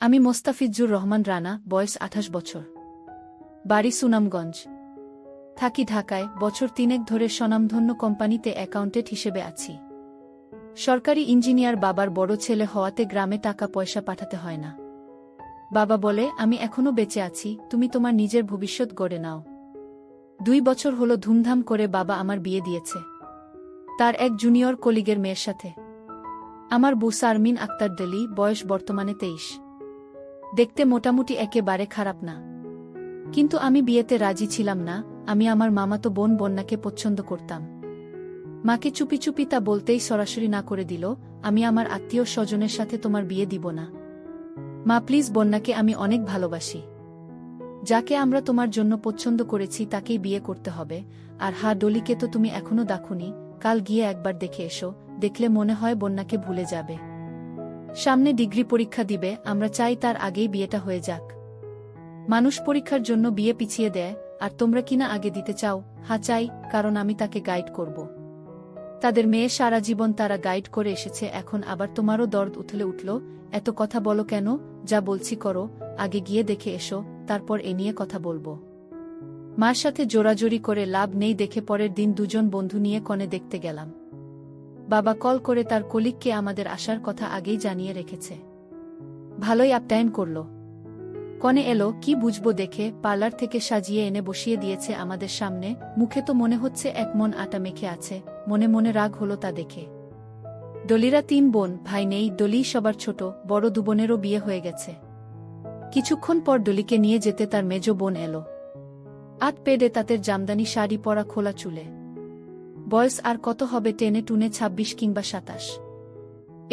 আমি মোস্তাফিজুর রহমান রানা, বয়স ২৮ বছর। বাড়ি সুনামগঞ্জ। থাকি ঢাকায়। বছর ৩ ধরে স্বনামধন্য কোম্পানিতে অ্যাকাউন্টেন্ট হিসেবে আছি। সরকারি ইঞ্জিনিয়ার। বাবার বড় ছেলে হওয়াতে গ্রামে টাকা পয়সা পাঠাতে হয় না। বাবা বলে, আমি এখনো বেঁচে আছি, তুমি তোমার নিজের ভবিষ্যৎ গড়ে নাও। ২ বছর হলো ধুমধাম করে বাবা আমার বিয়ে দিয়েছে, তার এক জুনিয়র কলিগের মেয়ের সাথে। আমার বউ শারমিন আক্তার ডলি, বয়স বর্তমানে ২৩। দেখতে মোটামুটি একেবারে খারাপ না, কিন্তু আমি বিয়েতে রাজি ছিলাম না। আমি আমার মামাতো বোন বন্যাকে পছন্দ করতাম। মাকে চুপি চুপি তা বলতেই সরাসরি না করে দিল, আমি আমার আত্মীয় স্বজনের সাথে তোমার বিয়ে দিব না। মা প্লিজ, বন্যাকে আমি অনেক ভালোবাসি। যাকে আমরা তোমার জন্য পছন্দ করেছি তাকেই বিয়ে করতে হবে। আর হ্যাঁ, ডলিকে তো তুমি এখনো দেখোনি, কাল গিয়ে একবার দেখে এসো, দেখলে মনে হয় বন্যাকে ভুলে যাবে। সামনে ডিগ্রি পরীক্ষা দিবে, আমরা চাই তার আগেই বিয়েটা হয়ে যাক। মানুষ পরীক্ষার জন্য বিয়ে পিছিয়ে দেয়, আর তোমরা কিনা আগে দিতে চাও। হ্যাঁ চাই, কারণ আমি তাকে গাইড করব। তাদের মেয়ে সারা জীবন তারা গাইড করে এসেছে, এখন আবার তোমারও দরদ উঠল। এত কথা বলো কেন? যা বলছি করো, আগে গিয়ে দেখে এসো, তারপর এ নিয়ে কথা বলবো। মার সাথে জোরাজোরি করে লাভ নেই দেখে পরের দিন দুজন বন্ধু নিয়ে কনে দেখতে গেলাম। বাবা কল করে তার কলিগকে আমাদের আসার কথা আগেই জানিয়ে রেখেছে। ভালোই আপটাইম করল। কনে এলো, কি বুঝবো দেখে পার্লার থেকে সাজিয়ে এনে বসিয়ে দিয়েছে আমাদের সামনে। মুখে তো মনে হচ্ছে এক মন আটা মেখে আছে, মনে মনে রাগ হলো তা দেখে। ডলিরা ৩ বোন, ভাই নেই। ডলি সবার ছোট, বড় ২ বোনেরও বিয়ে হয়ে গেছে। কিছুক্ষণ পর ডলিকে নিয়ে যেতে তার মেজ বোন এলো। আত পেডে তাঁতের জামদানি শাড়ি পরা, খোলা চুলে। বয়স আর কত হবে, টেনে টুনে ২৬ কিংবা ২৭।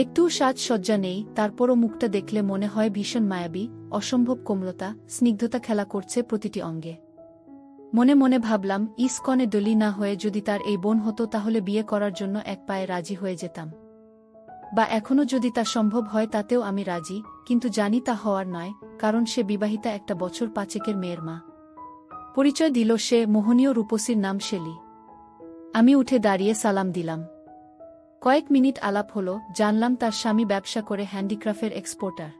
একটু সাজসজ্জা নেই, তারপরও মুখটা দেখলে মনে হয় ভীষণ মায়াবী, অসম্ভব কোমলতা, স্নিগ্ধতা খেলা করছে প্রতিটি অঙ্গে। মনে মনে ভাবলাম, ইসকনে ডলি না হয়ে যদি তার এই বোন হতো তাহলে বিয়ে করার জন্য এক পায়ে রাজি হয়ে যেতাম। বা এখনও যদি তা সম্ভব হয় তাতেও আমি রাজি, কিন্তু জানি তা হওয়ার নয়, কারণ সে বিবাহিতা, একটা বছর ৫-এর মেয়ের মা। পরিচয় দিল সে, মোহনীয় রূপসীর নাম শেলি। আমি উঠে দাঁড়িয়ে সালাম দিলাম। কয়েক মিনিট আলাপ হলো, জানলাম তার স্বামী ব্যবসা করে, হ্যান্ডিক্রাফটের এক্সপোর্টার।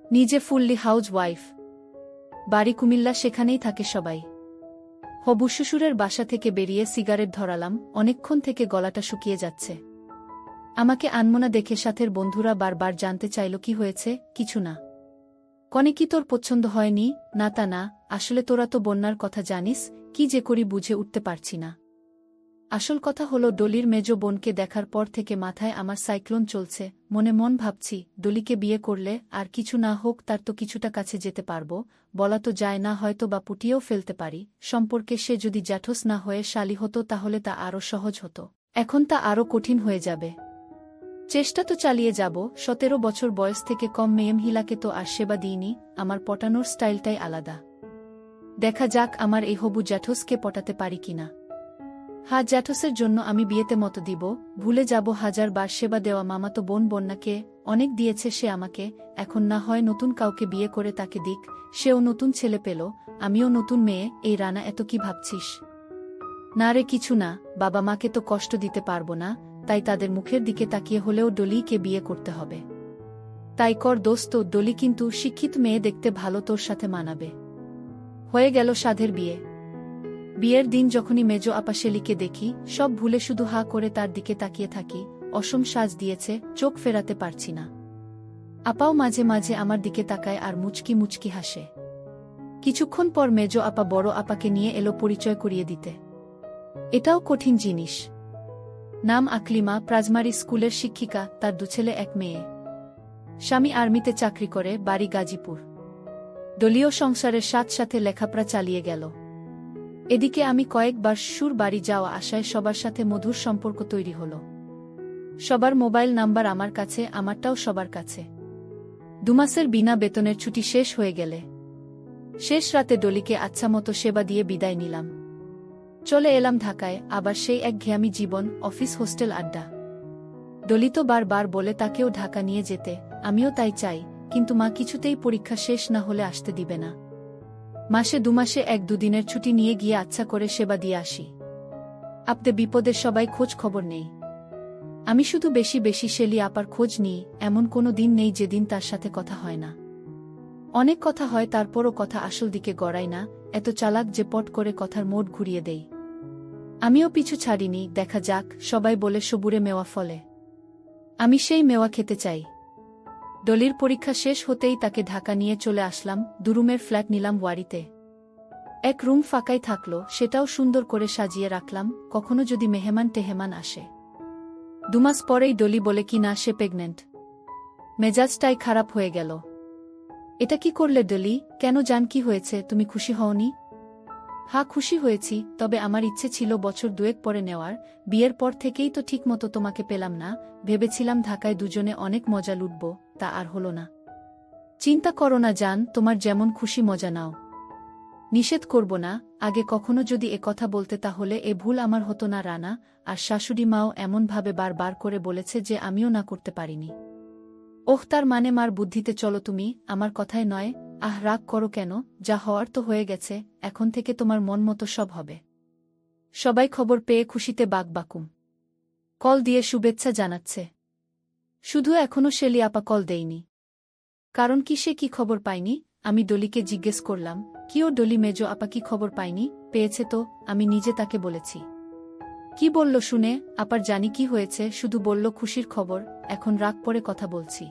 নিজে ফুললি হাউস ওয়াইফ। বাড়ি কুমিল্লা, সেখানেই থাকে সবাই। হবু শ্বশুরের বাসা থেকে বেরিয়ে সিগারেট ধরালাম, অনেকক্ষণ থেকে গলাটা শুকিয়ে যাচ্ছে। আমাকে আনমনা দেখে সাথের বন্ধুরা বারবার জানতে চাইল কি হয়েছে। কিছু না। কনে কি তোর পছন্দ হয়নি? না তা না, আসলে তোরা তো বন্যার কথা জানিস, কি যে করি বুঝে উঠতে পারছি না। আসল কথা হলো, ডলির মেজ বোনকে দেখার পর থেকে মাথায় আমার সাইক্লোন চলছে। মনে মন ভাবছি, ডলিকে বিয়ে করলে আর কিছু না হোক তার তো কিছুটা কাছে যেতে পারবো, বলা তো যায় না, হয়তো বা পুটিয়েও ফেলতে পারি। সম্পর্কে সে যদি জ্যাঠস না হয়ে শালি হতো তাহলে তা আরও সহজ হতো, এখন তা আরও কঠিন হয়ে যাবে। চেষ্টা তো চালিয়ে যাব। ১৭ বছর বয়স থেকে কম মেয়েমহিলাকে তো আর সেবা দিইনি, আমার পটানোর স্টাইলটাই আলাদা। দেখা যাক আমার এই হবু জ্যাঠসকে পটাতে পারি কিনা। হ্যাঁ, জ্যাঠসের জন্য আমি বিয়েতে মত দিব, ভুলে যাব ১০০০ বার সেবা দেওয়া মামাতো বোন বন্যাকে। অনেক দিয়েছে সে আমাকে, এখন না হয় নতুন কাউকে বিয়ে করে তাকে দিক, সেও নতুন ছেলে পেল, আমিও নতুন মেয়ে। এই রানা, এত কি ভাবছিস? না রে, কিছু না। বাবা মাকে তো কষ্ট দিতে পারবো না, তাই তাদের মুখের দিকে তাকিয়ে হলেও ডলিকে বিয়ে করতে হবে। তাই কর দোস্ত, ডলি কিন্তু শিক্ষিত মেয়ে, দেখতে ভালো, তোর সাথে মানাবে। হয়ে গেল সাধের বিয়ে। বিয়ের দিন যখনই মেজ আপা শেলিকে দেখি, সব ভুলে শুধু হা করে তার দিকে তাকিয়ে থাকি। অসম সাজ দিয়েছে, চোখ ফেরাতে পারছি না। আপাও মাঝে মাঝে আমার দিকে তাকায় আর মুচকি মুচকি হাসে। কিছুক্ষণ পর মেজ আপা বড় আপাকে নিয়ে এলো পরিচয় করিয়ে দিতে। এটাও কঠিন জিনিস। নাম আকলিমা, প্রাইমারি স্কুলের শিক্ষিকা, তার ২ ছেলে ১ মেয়ে। স্বামী আর্মিতে চাকরি করে, বাড়ি গাজীপুর। দলীয় সংসারের সাথে লেখাপড়া চালিয়ে গেল। এদিকে আমি কয়েকবার শ্বশুর বাড়ি যাওয়া আসায় সবার সাথে মধুর সম্পর্ক তৈরি হল। সবার মোবাইল নাম্বার আমার কাছে, আমারটাও সবার কাছে। ২ মাসের বিনা বেতনের ছুটি শেষ হয়ে গেলে শেষ রাতে ডলিকে আচ্ছামতো সেবা দিয়ে বিদায় নিলাম। চলে এলাম ঢাকায়, আবার সেই একঘেয়ামি জীবন, অফিস হোস্টেল আড্ডা। ডলি তো বারবার বলে তাকেও ঢাকা নিয়ে যেতে, আমিও তাই চাই, কিন্তু মা কিছুতেই পরীক্ষা শেষ না হলে আসতে দিবে না। মাসে ২ মাসে ১-২ দিনের ছুটি নিয়ে গিয়ে আচ্ছা করে সেবা দিয়ে আসি। আপদে বিপদের সবাই খোঁজ খবর নেই। আমি শুধু বেশি বেশি শেলি আপার খোঁজ নিই, এমন কোনো দিন নেই যেদিন তার সাথে কথা হয় না। অনেক কথা হয় তারপরও কথা আসল দিকে গড়ায় না, এত চালাক যে পট করে কথার মোড় ঘুরিয়ে দেই। আমিও পিছু ছাড়িনি, দেখা যাক, সবাই বলে সবুরে মেওয়া ফলে। আমি সেই মেওয়া খেতে চাই। ডলির পরীক্ষা শেষ হতেই তাকে ঢাকা নিয়ে চলে আসলাম, দুরুমের ফ্ল্যাট নিলাম ওয়ারিতে। এক রুম ফাঁকাই থাকলো, সেটাও সুন্দর করে সাজিয়ে রাখলাম, কখনো যদি মেহমান টেহেমান আসে। 2 মাস পরেই ডলি বলে কি না সে প্রেগনেন্ট। মেজাজটাই খারাপ হয়ে গেল। এটা কি করলে ডলি? কেন জান, কি হয়েছে, তুমি খুশি হওনি? হ্যাঁ খুশি হয়েছি, তবে আমার ইচ্ছে ছিল বছর 2 পরে নেওয়ার। বিয়ের পর থেকেই তো ঠিকমতো তোমাকে পেলাম না। ভেবেছিলাম ঢাকায় দুজনে অনেক মজা লুটব, তা আর হলো না। চিন্তা করো না জান, তোমার যেমন খুশি মজা নাও। নিষেধ করব না, আগে কখনো যদি এ কথা বলতে তাহলে এ ভুল আমার হতো না রানা। আর শাশুড়ি মাও এমনভাবে বারবার করে বলেছে যে আমিও না করতে পারিনি। ওহ, তার মানে মার বুদ্ধিতে চলো তুমি, আমার কথায় নয়। আহ, রাগ করো কেন, যা হওয়ার তো হয়ে গেছে, এখন থেকে তোমার মন মতো সব হবে। সবাই খবর পেয়ে খুশিতে বাকবাকুম। কল দিয়ে শুভেচ্ছা জানাচ্ছে। শুধু এখনো শেলি আপা কল দেয়নি। কারণ কি, সে কি খবর পায়নি? আমি ডলিকে জিজ্ঞেস করলাম। কিও ডলি, মেজো আপা কি খবর পায়নি? পেয়েছে তো, আমি নিজে তাকে বলেছি। কি বলল শুনে? আপার জানি কি হয়েছে, শুধু বলল খুশির খবর। এখন রাগ করে কথা বলছি।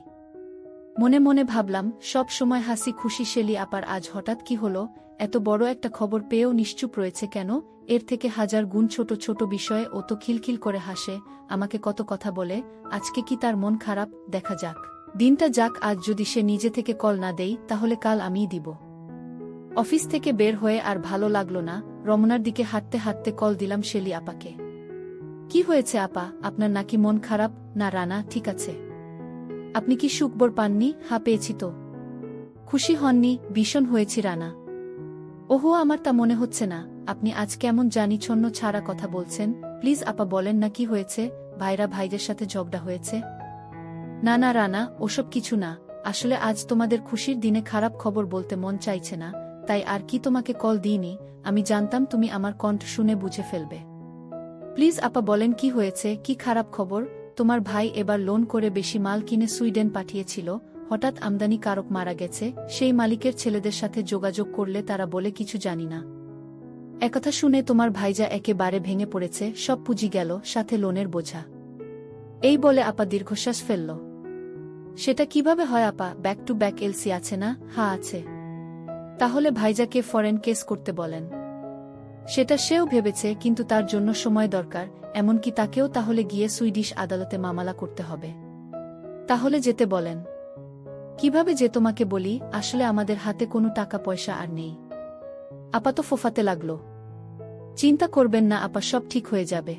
মনে মনে ভাবলাম, সব সময় হাসি খুশি শেলি আপার আজ হঠাৎ কি হলো? এত বড় একটা খবর পেয়েও নিশ্চুপ রয়েছে কেন? এর থেকে 1000 গুণ ছোট ছোট বিষয়ে ও তো খিলখিল করে হাসে, আমাকে কত কথা বলে। আজকে কি তার মন খারাপ? দেখা যাক, দিনটা যাক। আজ যদি সে নিজে থেকে কল না দেই, তাহলে কাল আমিই দিব। অফিস থেকে বের হয়ে আর ভালো লাগলো না, রমনার দিকে হাঁটতে হাঁটতে কল দিলাম শেলি আপাকে। কি হয়েছে আপা, আপনার নাকি মন খারাপ? না রানা, ঠিক আছে। আপনি কি সুখবর পাননি? হ্যাঁ পেয়েছি তো। খুশি হননি? ভীষণ হয়েছি রানা। ওহো, আমার তা মনে হচ্ছে না। আপনি আজ কেমন জানি ছন্ন ছাড়া কথা বলছেন। প্লিজ আপা বলেন না কি হয়েছে। ভাইরা ভাইদের সাথে ঝগড়া হয়েছে? না না রানা, ওসব কিছু না। আসলে আজ তোমাদের খুশির দিনে খারাপ খবর বলতে মন চাইছে না, তাই আর কি তোমাকে কল দিইনি। আমি জানতাম তুমি আমার কণ্ঠ শুনে বুঝে ফেলবে। প্লিজ আপা বলেন কি হয়েছে, কি খারাপ খবর? তোমার ভাই এবার লোন করে বেশি মাল কিনে সুইডেন পাঠিয়েছিল, হঠাৎ আমদানিকারক মারা গেছে। সেই মালিকের ছেলেদের সাথে যোগাযোগ করলে তারা বলে কিছু জানি না। একথা শুনে তোমার ভাইজা একেবারে ভেঙে পড়েছে, সব পুঁজি গেল, সাথে লোনের বোঝা। এই বলে আপা দীর্ঘশ্বাস ফেলল। সেটা কিভাবে হয় আপা? ব্যাক টু ব্যাক এলসি আছে না? হ্যাঁ আছে। তাহলে ভাইজাকে ফরেন কেস করতে বলেন। সেটা সেও ভেবেছে, কিন্তু তার জন্য সময় দরকার। এমনকি তাকেও তাহলে গিয়ে সুইডিশ আদালতে মামলা করতে হবে। তাহলে যেতে বলেন। কিভাবে যে তোমাকে বলি, আসলে আমাদের হাতে কোনো টাকা পয়সা আর নেই। আপা তো ফোফাতে লাগলো। চিন্তা করবেন না আপা, সব ঠিক হয়ে যাবে।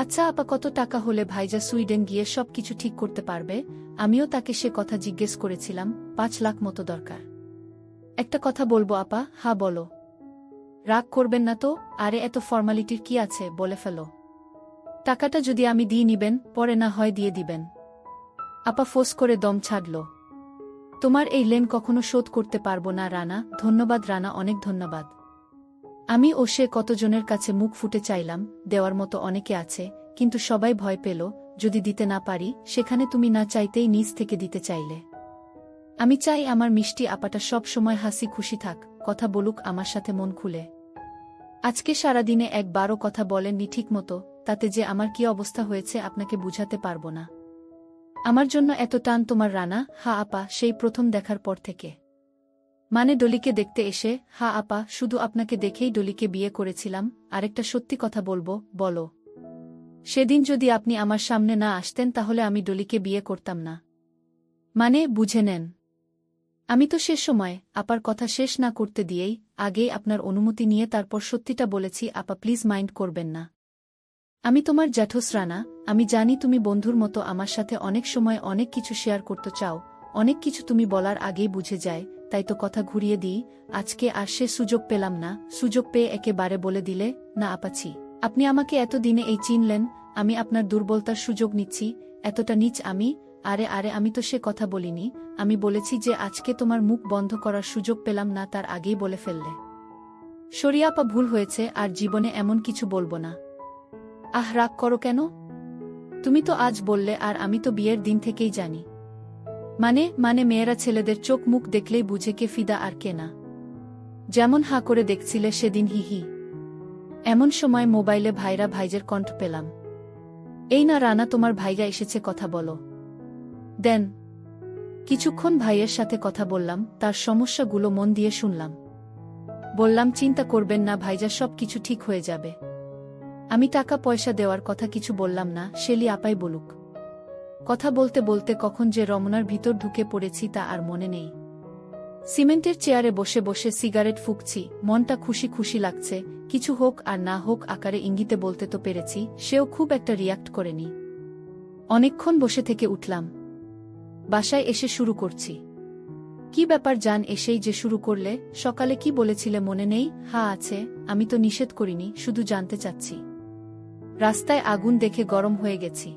আচ্ছা আপা, কত টাকা হলে ভাইজা সুইডেন গিয়ে সব কিছু ঠিক করতে পারবে? আমিও তাকে সে কথা জিজ্ঞেস করেছিলাম। 5 লাখ মতো দরকার। একটা কথা বলবো আপা? হ্যাঁ বলো। রাগ করবেন না তো? আরে এত ফর্মালিটির কি আছে, বলে ফেলো। টাকাটা যদি আমি দিয়ে নিবেন, পরে না হয় দিয়ে দিবেন। আপা ফোঁস করে দম ছাড়ল। তোমার এই লেন কখনো শোধ করতে পারবো না রানা। ধন্যবাদ রানা, অনেক ধন্যবাদ। আমি ও সে কতজনের কাছে মুখ ফুটে চাইলাম, দেওয়ার মতো অনেকে আছে, কিন্তু সবাই ভয় পেল। যদি দিতে না পারি, সেখানে তুমি না চাইতেই নিজ থেকে দিতে চাইলে। আমি চাই আমার মিষ্টি আপাটা সব সময় হাসি খুশি থাক, কথা বলুক আমার সাথে মন খুলে। আজকে সারাদিনে একবারও কথা বলেননি ঠিকমতো, তাতে যে আমার কি অবস্থা হয়েছে আপনাকে বুঝাতে পারবো না। আমার জন্য এত টান তোমার রানা? হ্যাঁ আপা, সেই প্রথম দেখার পর থেকে। মানে ডলিকে দেখতে এসে? হ্যাঁ আপা, শুধু আপনাকে দেখেই ডলিকে বিয়ে করেছিলাম। আরেকটা সত্যি কথা বলবো? বলো। সেদিন যদি আপনি আমার সামনে না আসতেন তাহলে আমি ডলিকে বিয়ে করতাম না। মানে বুঝে নেন। আমি তো সে সময় আপার কথা শেষ না করতে দিয়েই আগেই আপনার অনুমতি নিয়ে তারপর সত্যিটা বলেছি। আপা প্লিজ মাইন্ড করবেন না। আমি তোমার জ্যাঠস রানা। আমি জানি তুমি বন্ধুর মতো আমার সাথে অনেক সময় অনেক কিছু শেয়ার করতে চাও, অনেক কিছু তুমি বলার আগেই বুঝে যায়, তাই তো কথা ঘুরিয়ে দিই। আজকে আর সে সুযোগ পেলাম না, সুযোগ পেয়ে একেবারে বলে দিলে না আপাছি। আপনি আমাকে এত দিনে এই চিনলেন, আমি আপনার দুর্বলতার সুযোগ নিচ্ছি? এতটা নিচ আমি? আরে আরে, আমি তো সে কথা বলিনি। আমি বলেছি যে আজকে তোমার মুখ বন্ধ করার সুযোগ পেলাম না, তার আগেই বলে ফেললে। সরিয়া আপা, ভুল হয়েছে, আর জীবনে এমন কিছু বলবো না। আহ, রাগ করো কেন? তুমি তো আজ বললে, আর আমি তো বিয়ের দিন থেকেই জানি। মানে মেয়েরা ছেলেদের চোখ মুখ দেখলেই বুঝে কে ফিদা আর কে না। যেমন হাঁ করে দেখছিলে সেদিন, হিহি। এমন সময় মোবাইলে ভাইজের কণ্ঠ পেলাম। এই না রানা, তোমার ভাইয়া এসেছে, কথা বলো। দেন। কিছুক্ষণ ভাইয়ের সাথে কথা বললাম, তার সমস্যাগুলো মন দিয়ে শুনলাম। বললাম, চিন্তা করবেন না ভাইজা, সব কিছু ঠিক হয়ে যাবে। আমি টাকা পয়সা দেওয়ার কথা কিছু বললাম না, শেলি আপাই বলুক। কথা বলতে বলতে কখন যে রমনার ভিতর ঢুকে পড়েছি তা আর মনে নেই। সিমেন্টের চেয়ারে বসে বসে সিগারেট ফুঁকছি, মনটা খুশি খুশি লাগছে। কিছু হোক আর না হোক আকারে ইঙ্গিতে বলতে তো পেরেছি, সেও খুব একটা রিয়াক্ট করেনি। অনেকক্ষণ বসে থেকে উঠলাম। বাসায় এসে শুরু করছি। কি ব্যাপার জান, এসেই যে শুরু করলে? সকালে কি বলেছিলে মনে নেই? হ্যাঁ আছে, আমি তো নিষেধ করিনি, শুধু জানতে চাচ্ছি। রাস্তায় আগুন দেখে গরম হয়ে গেছি।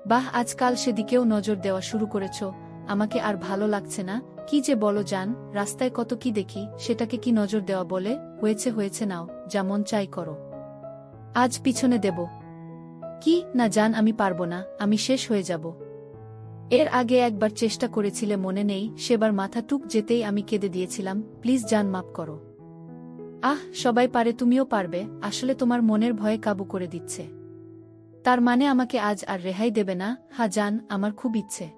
বাহ, আজকাল সেদিকেও নজর দেওয়া শুরু করেছ, আমাকে আর ভালো লাগছে না। কি যে বলো জান, রাস্তায় কত কি দেখি, সেটাকে কি নজর দেওয়া বলে? হয়েছে নাও, যেমন চাই করো। আজ পিছনে দেব। কি না জান, আমি পারবো না, আমি শেষ হয়ে যাব। এর আগে একবার চেষ্টা করেছিলে মনে নেই? সেবার মাথা টুক যেতেই আমি কেঁদে দিয়েছিলাম। প্লিজ জান, মাপ করো। আহ, সবাই পারে, তুমিও পারবে। আসলে তোমার মনের ভয়ে কাবু করে দিচ্ছে। তার মানে আমাকে আজ আর রেহাই দেবে না? হ্যাঁ জান, আমার খুব ইচ্ছে।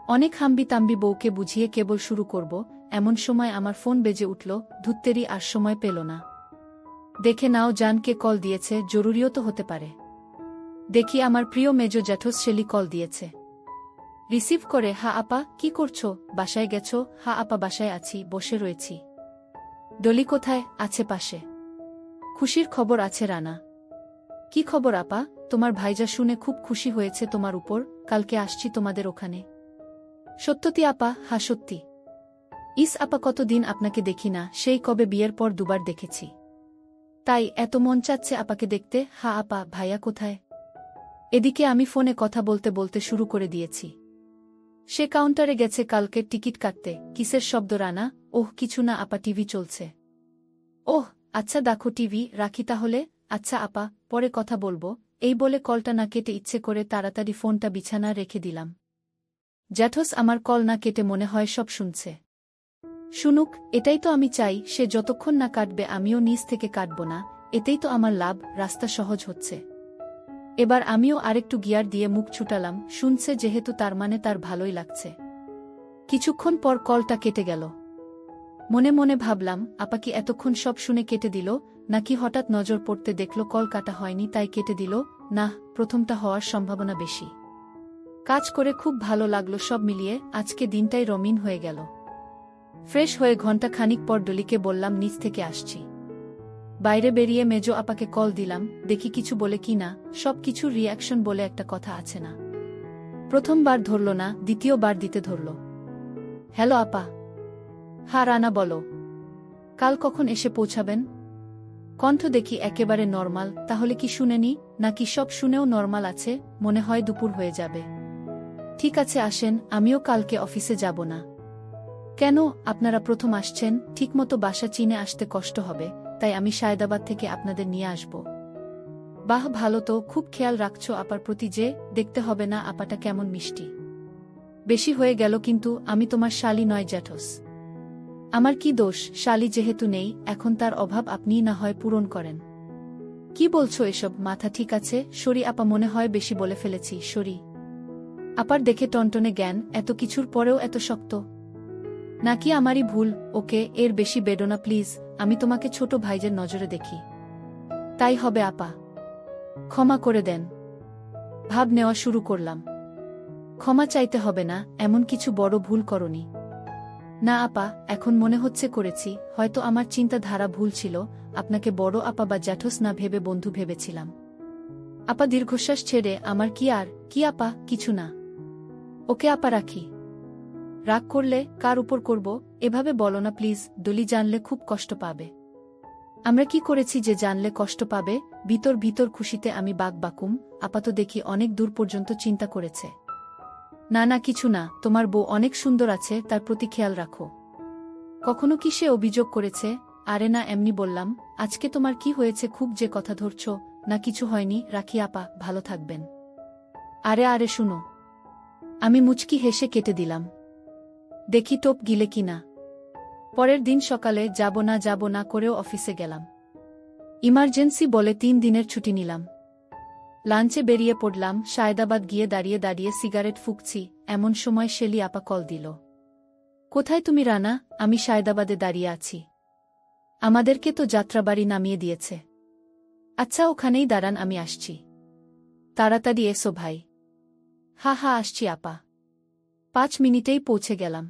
অনেক হাম্বি তাম্বি বউকে বুঝিয়ে কেবল শুরু করব, এমন সময় আমার ফোন বেজে উঠল। ধুত্তেরি, আর সময় পেল না। দেখে নাও জানকে কল দিয়েছে, জরুরিও তো হতে পারে। দেখি আমার প্রিয় মেজো জ্যাঠস শেলি কল দিয়েছে। রিসিভ করে, হ্যাঁ আপা, কি করছো? বাসায় গেছো? হ্যাঁ আপা, বাসায় আছি, বসে রয়েছি। ডলি কোথায়? আছে পাশে। খুশির খবর আছে রানা। কি খবর আপা? তোমার ভাইজা শুনে খুব খুশি হয়েছে তোমার উপর, কালকে আসছি তোমাদের ওখানে। সত্যতি আপা? হ্যাঁ সত্যি। ইস আপা, কতদিন আপনাকে দেখি না, সেই কবে বিয়ের পর দুবার দেখেছি। তাই এত মন চাচ্ছে আপাকে দেখতে। হ্যাঁ আপা, ভাইয়া কোথায়? এদিকে আমি ফোনে কথা বলতে বলতে শুরু করে দিয়েছি। সে কাউন্টারে গেছে কালকের টিকিট কাটতে। কিসের শব্দ রানা? ওহ কিছু না আপা, টিভি চলছে। ওহ আচ্ছা, দেখো টিভি, রাখি তাহলে। আচ্ছা আপা, পরে কথা বলবো। এই বলে কলটা না কেটে ইচ্ছে করে তাড়াতাড়ি ফোনটা বিছানা রেখে দিলাম। জ্যাঠস আমার কল না কেটে মনে হয় সব শুনছে। শুনুক, এটাই তো আমি চাই। সে যতক্ষণ না কাটবে আমিও নিজ থেকে কাটব না, এতেই তো আমার লাভ, রাস্তা সহজ হচ্ছে। এবার আমিও আরেকটু গিয়ার দিয়ে মুখ ছুটালাম। শুনছে যেহেতু তার মানে তার ভালোই লাগছে। কিছুক্ষণ পর কলটা কেটে গেল। মনে মনে ভাবলাম, আপা কি এতক্ষণ সব শুনে কেটে দিল, নাকি হঠাৎ নজর পড়তে দেখল কল কাটা হয়নি তাই কেটে দিল? না, প্রথমটা হওয়ার সম্ভাবনা বেশি। কাজ করে খুব ভালো লাগলো, সব মিলিয়ে আজকে দিনটাই রঙিন হয়ে গেল। ফ্রেশ হয়ে ঘণ্টা খানিক পর ডলিকে বললাম নিচ থেকে আসছি। বাইরে বেরিয়ে মেজো আপাকে কল দিলাম, দেখি কিছু বলে কি না। সব কিছুর রিয়াকশন বলে একটা কথা আছে না? প্রথমবার ধরল না, দ্বিতীয়বার দিতে ধরল। হ্যালো আপা। হ্যাঁ রানা বলো। কাল কখন এসে পৌঁছাবেন? কণ্ঠ দেখি একেবারে নরমাল। তাহলে কি শুনেনি, নাকি সব শুনেও নরমাল আছে? মনে হয় দুপুর হয়ে যাবে। ঠিক আছে আসেন, আমিও কালকে অফিসে যাব না। কেন? আপনারা প্রথম আসছেন, ঠিকমতো বাসা চিনে আসতে কষ্ট হবে, তাই আমি সায়দাবাদ থেকে আপনাদের নিয়ে আসব। বাহ ভালো তো, খুব খেয়াল রাখছো আপার প্রতি যে। দেখতে হবে না আপাটা কেমন মিষ্টি। বেশি হয়ে গেল কিন্তু, আমি তোমার শালি নয় জ্যাঠস। আমার কি দোষ? শালি যেহেতু নেই, এখন তার অভাব আপনিই না হয় পূরণ করেন। কি বলছো এসব? মাথা ঠিক আছে? সরি আপা, মনে হয় বেশি বলে ফেলেছি, সরি। আপার দেখে টনটনে জ্ঞান, এত কিছুর পরেও এত শক্ত। নাকি আমারই ভুল? ওকে, এর বেশি বেডো না প্লিজ, আমি তোমাকে ছোট ভাইজের নজরে দেখি। তাই হবে আপা, ক্ষমা করে দেন। ভাব নেওয়া শুরু করলাম। ক্ষমা চাইতে হবে না, এমন কিছু বড় ভুল করনি। না আপা, এখন মনে হচ্ছে করেছি। হয়তো আমার চিন্তাধারা ভুল ছিল, আপনাকে বড় আপা বা জ্যাঠস না ভেবে বন্ধু ভেবেছিলাম। আপা দীর্ঘশ্বাস ছেড়ে, আমার কি আর কি আপা, কিছু না। ওকে আপা, রাখি। রাগ করলে কার উপর করব? এভাবে বলো না প্লিজ, ডলি জানলে খুব কষ্ট পাবে। আমরা কি করেছি যে জানলে কষ্ট পাবে? ভিতর ভিতর খুশিতে আমি বাকুম। আপাত দেখি অনেক দূর পর্যন্ত চিন্তা করেছে। না না, কিছু না, তোমার বউ অনেক সুন্দর আছে, তার প্রতি খেয়াল রাখো। কখনো কি সে অভিযোগ করেছে? আরে না, এমনি বললাম। আজকে তোমার কি হয়েছে, খুব যে কথা ধরছ? না কিছু হয়নি, রাখি আপা, ভালো থাকবেন। আরে শুনো। আমি মুচকি হেসে কেটে দিলাম। দেখি টোপ গিলে কিনা। পরের দিন সকালে যাব না করেও অফিসে গেলাম। ইমার্জেন্সি বলে 3 দিনের ছুটি নিলাম। লাঞ্চে বেরিয়ে পড়লাম। সায়দাবাদ গিয়ে দাঁড়িয়ে দাঁড়িয়ে সিগারেট ফুঁকছি, এমন সময় শেলি আপা কল দিল। কোথায় তুমি রানা? আমি সায়দাবাদে দাঁড়িয়ে আছি। আমাদেরকে তো যাত্রাবাড়ি নামিয়ে দিয়েছে। আচ্ছা ওখানেই দাঁড়ান, আমি আসছি। তাড়াতাড়ি এসো ভাই। হা হা আসছি আপা। 5 মিনিটেই পৌঁছে গেলাম।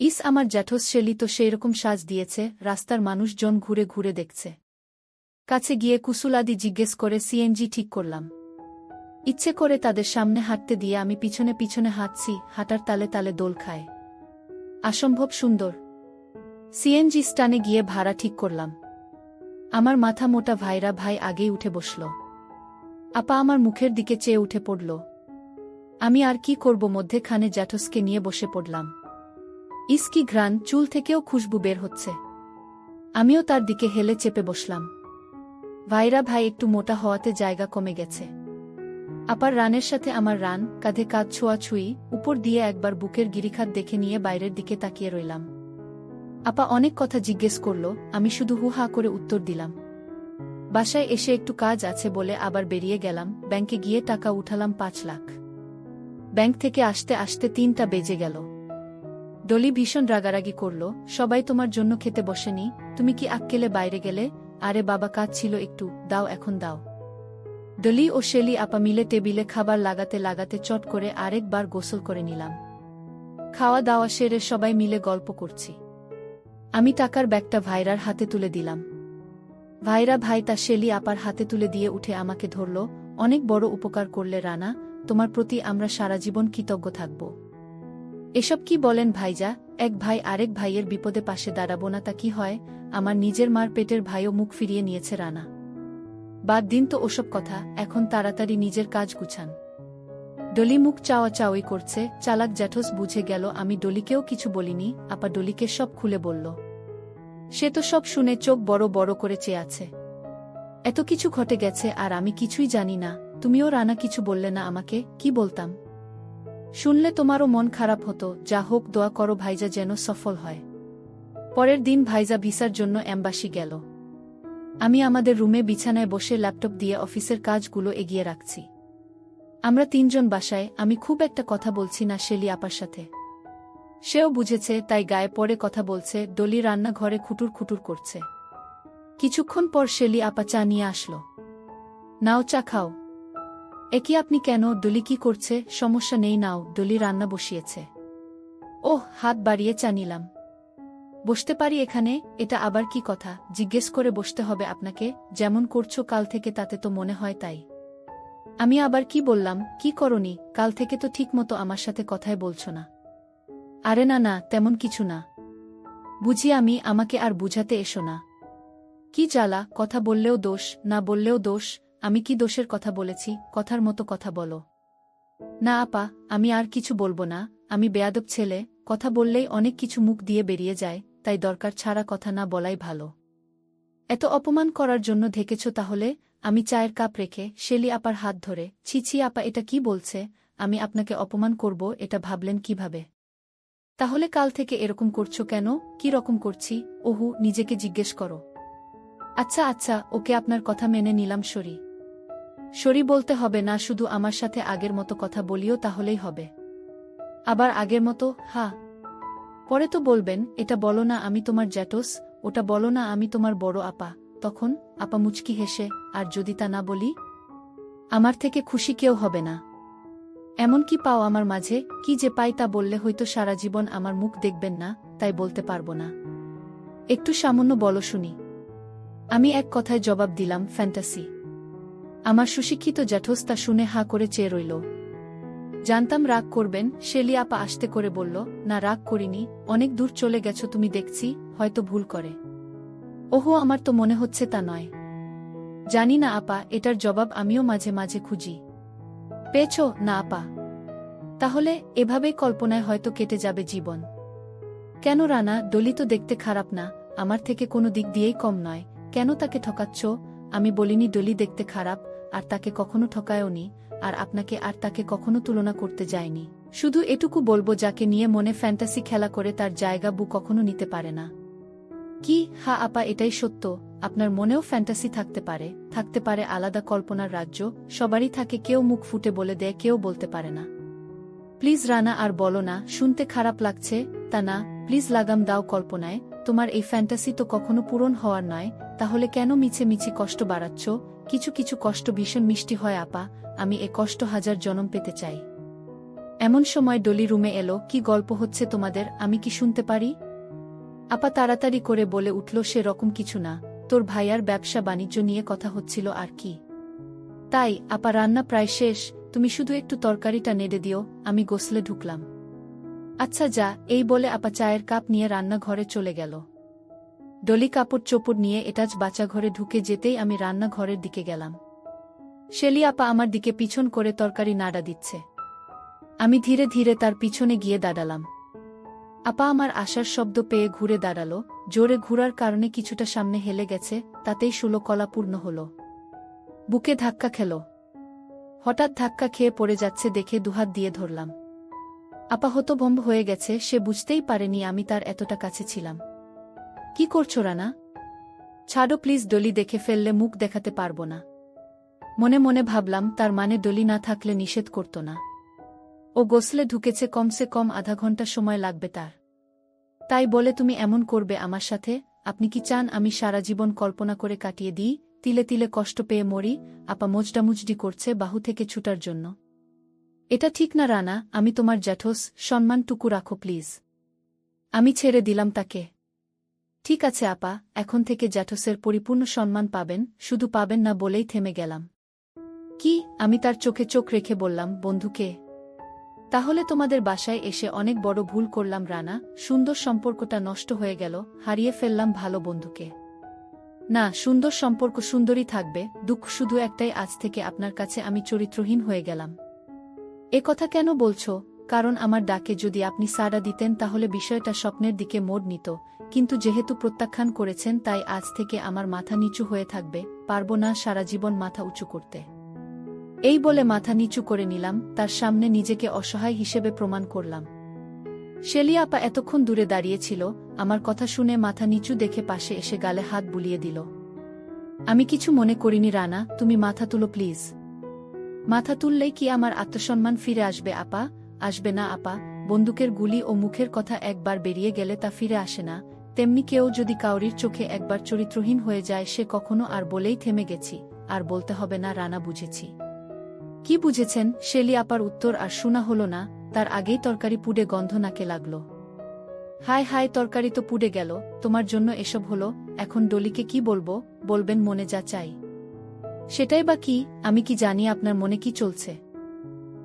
ইস আমার জ্যাঠস শেলি তো সেইরকম সাজ দিয়েছে, রাস্তার মানুষজন ঘুরে ঘুরে দেখছে। কাছে গিয়ে কুসুলাদি জিজ্ঞেস করে সিএনজি ঠিক করলাম। ইচ্ছে করে তাদের সামনে হাঁটতে দিয়ে আমি পিছনে পিছনে হাঁটছি, হাঁটার তালে তালে দোল খায়। অসম্ভব সুন্দর। সিএনজি স্টানে গিয়ে ভাড়া ঠিক করলাম। আমার মাথা মোটা ভাইরা ভাই আগেই উঠে বসল। আপা আমার মুখের দিকে চেয়ে উঠে পড়ল। আমি আর কি করব, মধ্যেখানে জ্যাঠসকে নিয়ে বসে পড়লাম। ইস কি ঘ্রাণ, চুল থেকেও খুশবু বের হচ্ছে। আমিও তার দিকে হেলে চেপে বসলাম। ভাইরা ভাই একটু মোটা হওয়াতে জায়গা কমে গেছে। আপার রানের সাথে আমার রান, কাঁধে কাঁধ ছোঁয়াছুঁই, উপর দিয়ে একবার বুকের গিরিখাত দেখে নিয়ে বাইরের দিকে তাকিয়ে রইলাম। আপা অনেক কথা জিজ্ঞেস করল, আমি শুধু হু হা করে উত্তর দিলাম। বাসায় এসে একটু কাজ আছে বলে আবার বেরিয়ে গেলাম। ব্যাংকে গিয়ে টাকা উঠালাম 5 লাখ। ব্যাংক থেকে আসতে আসতে 3টা বেজে গেল। ডলি ভীষণ রাগারাগি করল, সবাই তোমার জন্য খেতে বসেনি, তুমি কি আক্কেলে বাইরে গেলে? আরে বাবা কাজ ছিল একটু, দাও এখন দাও। ডলি ও শেলি আপা মিলে টেবিলে খাবার লাগাতে লাগাতে চট করে আরেকবার গোসল করে নিলাম। খাওয়া দাওয়া সেরে সবাই মিলে গল্প করছি। আমি টাকার ব্যাগটা ভাইরার হাতে তুলে দিলাম। ভাইরা ভাই তা শেলি আপার হাতে তুলে দিয়ে উঠে আমাকে ধরল। অনেক বড় উপকার করলে রানা, তোমার প্রতি আমরা সারা জীবন কৃতজ্ঞ থাকব। এসব কি বলেন ভাইজা? এক ভাই আরেক ভাইয়ের বিপদে পাশে দাঁড়াবো না তা কি হয়? আমার নিজের মার পেটের ভাইও মুখ ফিরিয়ে নিয়েছে রানা। বাদ দিন তো ওসব কথা, এখন তাড়াতাড়ি নিজের কাজ গুছান। ডলি মুখ চাওয়া চাওয়ি করছে। চালাক জ্যাঠস বুঝে গেল আমি ডলিকেও কিছু বলিনি। আপা ডলিকে সব খুলে বলল। সে তো সব শুনে চোখ বড় বড় করে চেয়ে আছে। এত কিছু ঘটে গেছে আর আমি কিছুই জানি না। তুমিও রানা কিছু বললে না আমাকে, কি বলতাম? শুনলে তোমারও মন খারাপ হতো। যা হোক দোয়া করো ভাইজা যেন সফল হয়। পরের দিন ভাইজা ভিসার জন্য এম্বাসি গেল। আমি আমাদের রুমে বিছানায় বসে ল্যাপটপ দিয়ে অফিসের কাজগুলো এগিয়ে রাখছি। আমরা 3 জন বাসায়। আমি খুব একটা কথা বলছি না শেলি আপার সাথে। সেও বুঝেছে, তাই গায়ে পড়ে কথা বলছে। ডলি রান্নাঘরে খুটুর খুটুর করছে। কিছুক্ষণ পর শেলি আপা চা নিয়ে আসলো। নাও চা খাও। একি আপনি কেন? ডলি কি করছে? সমস্যা নেই নাও। ডলি রান্না বসিয়েছে। ওহ, হাত বাড়িয়ে চা নিলাম। বসতে পারি এখানে? এটা আবার কি কথা? জিজ্ঞেস করে বসতে হবে আপনাকে? যেমন করছো কাল থেকে তাতে তো মনে হয় তাই। আমি আবার কি বললাম? কি করনি? কাল থেকে তো ঠিকমতো আমার সাথে কথাই বলছো না। আরে না না, তেমন কিছু না। বুঝি আমি, আমাকে আর বুঝাতে এসো না। কি জ্বালা, কথা বললেও দোষ, না বললেও দোষ। আমি কি দোষের কথা বলেছি? কথার মতো কথা বলো। না আপা, আমি আর কিছু বলবো না। আমি বেয়াদব ছেলে, কথা বললেই অনেক কিছু মুখ দিয়ে বেরিয়ে যায়, তাই দরকার ছাড়া কথা না বলাই ভালো। এত অপমান করার জন্য ঢেকেছ তাহলে? আমি চায়ের কাপ রেখে শেলি আপার হাত ধরে, ছি ছি আপা এটা কি বলছে? আমি আপনাকে অপমান করব এটা ভাবলেন কিভাবে? তাহলে কাল থেকে এরকম করছো কেন? কি রকম করছি? ওহু, নিজেকে জিজ্ঞেস করো। আচ্ছা আচ্ছা, ওকে আপনার কথা মেনে নিলাম। সরি সরি বলতে হবে না, শুধু আমার সাথে আগের মতো কথা বলিও তাহলেই হবে। আবার আগের মতো? হ্যাঁ। পরে তো বলবেন, এটা বলো না আমি তোমার জ্যাঠস, ওটা বলো না আমি তোমার বড় আপা। তখন আপা মুচকি হেসে, আর যদি তা না বলি? আমার থেকে খুশি কেউ হবে না। এমন কি পাও আমার মাঝে? কি যে পাই তা বললে হয়তো সারা জীবন আমার মুখ দেখবেন না, তাই বলতে পারবো না। একটু সামান্য বলো শুনি। আমি এক কথায় জবাব দিলাম, ফ্যান্টাসি। আমার সুশিক্ষিত জ্যাঠস তা শুনে হাঁ করে চেয়ে রইল। জানতাম রাগ করবেন। শেলি আপা আস্তে করে বলল, না রাগ করিনি। অনেক দূর চলে গেছো তুমি দেখছি, হয়তো ভুল করে। ওহো, আমার তো মনে হচ্ছে তা নয়। জানি না আপা, এটার জবাব আমিও মাঝে মাঝে খুঁজি। পেয়েছ না আপা? তাহলে এভাবেই কল্পনায় হয়তো কেটে যাবে জীবন। কেন রানা? ডলি তো দেখতে খারাপ না, আমার থেকে কোনো দিক দিয়েই কম নয়। কেন তাকে ঠকাচ্ছ? আমি বলিনি ডলি দেখতে খারাপ, আর তাকে কখনো ঠকায়ওনি, আর আপনাকে আর তাকে কখনো তুলনা করতে যায়নি। শুধু এটুকু বলবো, যাকে নিয়ে মনে ফ্যান্টাসি খেলা করে তার জায়গা বউ কখনো নিতে পারে না। কি? হ্যাঁ আপা, এটাই সত্য। আপনার মনেও ফ্যান্টাসি থাকতে পারে আলাদা কল্পনার রাজ্য। সবারই থাকে, কেউ মুখ ফুটে বলে দেয়, কেউ বলতে পারে না। প্লিজ রানা, আর বলো না, শুনতে খারাপ লাগছে তা না, প্লিজ লাগাম দাও কল্পনায়। তোমার এই ফ্যান্টাসি তো কখনো পূরণ হওয়ার নয়, তাহলে কেন মিছে কষ্ট বাড়াচ্ছ? কিছু কিছু কষ্ট ভীষণ মিষ্টি হয় আপা, আমি এ কষ্ট হাজার জনম পেতে চাই। এমন সময় ডলি রুমে এলো। কি গল্প হচ্ছে তোমাদের, আমি কি শুনতে পারি? আপা তাড়াতাড়ি করে বলে উঠল, সে রকম কিছু না, তোর ভাইয়ার ব্যবসা বাণিজ্য নিয়ে কথা হচ্ছিল আর কি। তাই? আপা রান্না প্রায় শেষ, তুমি শুধু একটু তরকারিটা নেড়ে দিও, আমি গোসলে ঢুকলাম। আচ্ছা যা, এই বলে আপা চায়ের কাপ নিয়ে রান্নাঘরে চলে গেল। ডলি কাপড় চোপড় নিয়ে এটাজ বাচ্চা ঘরে ঢুকে যেতেই আমি রান্নাঘরের দিকে গেলাম। শেলি আপা আমার দিকে পিছন করে তরকারি নাড়া দিচ্ছে। আমি ধীরে ধীরে তার পিছনে গিয়ে দাঁড়ালাম। আপা আমার আসার শব্দ পেয়ে ঘুরে দাঁড়ালো। জোরে ঘুরার কারণে কিছুটা সামনে হেলে গেছে, তাতেই কলা পূর্ণ হল। বুকে ধাক্কা খেল। হঠাৎ ধাক্কা খেয়ে পড়ে যাচ্ছে দেখে দুহাত দিয়ে ধরলাম। আপা হতভম্ব হয়ে গেছে, সে বুঝতেই পারেনি আমি তার এতটা কাছে ছিলাম। কি করছো রানা? ছাড়ো প্লিজ, ডলি দেখে ফেললে মুখ দেখাতে পারবো না। মনে মনে ভাবলাম, তার মানে ডলি না থাকলে নিষেধ করত না। ও গোসলে ঢুকেছে, কমসে কম আধা ঘন্টা সময় লাগবে তার। তাই বলে তুমি এমন করবে আমার সাথে? আপনি কি চান আমি সারা জীবন কল্পনা করে কাটিয়ে দিই, তিলে তিলে কষ্ট পেয়ে মরি? আপা মোজডামুজডি করছে বাহু থেকে ছুটার জন্য। এটা ঠিক না রানা, আমি তোমার জ্যাঠোস, সম্মানটুকু রাখো প্লিজ। আমি ছেড়ে দিলাম তাকে। ঠিক আছে আপা, এখন থেকে জ্যাঠোসের পরিপূর্ণ সম্মান পাবেন, শুধু পাবেন না বলেই থেমে গেলাম। কি? আমি তার চোখে চোখ রেখে বললাম, বন্ধুকে? তাহলে তোমাদের বাসায় এসে অনেক বড় ভুল করলাম রানা, সুন্দর সম্পর্কটা নষ্ট হয়ে গেল, হারিয়ে ফেললাম ভালো বন্ধুকে। না, সুন্দর সম্পর্ক সুন্দরই থাকবে, দুঃখ শুধু একটাই, আজ থেকে আপনার কাছে আমি চরিত্রহীন হয়ে গেলাম। এ কথা কেন বলছো? কারণ আমার ডাকে যদি আপনি সাড়া দিতেন তাহলে বিষয়টা স্বপ্নের দিকে মোড় নিত, কিন্তু যেহেতু প্রত্যাখ্যান করেছেন তাই আজ থেকে আমার মাথা নিচু হয়ে থাকবে, পারবো না সারা জীবন মাথা উঁচু করতে। এই বলে মাথা নিচু করে নিলাম, তার সামনে নিজেকে অসহায় হিসেবে প্রমাণ করলাম। শেলি আপা এতক্ষণ দূরে দাঁড়িয়েছিল, আমার কথা শুনে মাথা নিচু দেখে পাশে এসে গালে হাত বুলিয়ে দিল। আমি কিছু মনে করিনি রানা, তুমি মাথা তুলো প্লিজ। মাথা তুললেই কি আমার আত্মসম্মান ফিরে আসবে আপা? আসবে না আপা, বন্দুকের গুলি ও মুখের কথা একবার বেরিয়ে গেলে তা ফিরে আসে না, তেমনি কেউ যদি কাউরির চোখে একবার চরিত্রহীন হয়ে যায় সে কখনো আর, বলেই থেমে গেছি। আর বলতে হবে না রানা, বুঝেছি। কি বুঝেছেন? শেলি আপার উত্তর আর শোনা হল না, তার আগেই তরকারি পুড়ে গন্ধ নাকে লাগল। হায় হায়, তরকারি তো পুড়ে গেল, তোমার জন্য এসব হলো। এখন ডলিকে কি বলবো? বলবেন মনে যা চাই। সেটাই বা কি? আমি কি জানি আপনার মনে কি চলছে?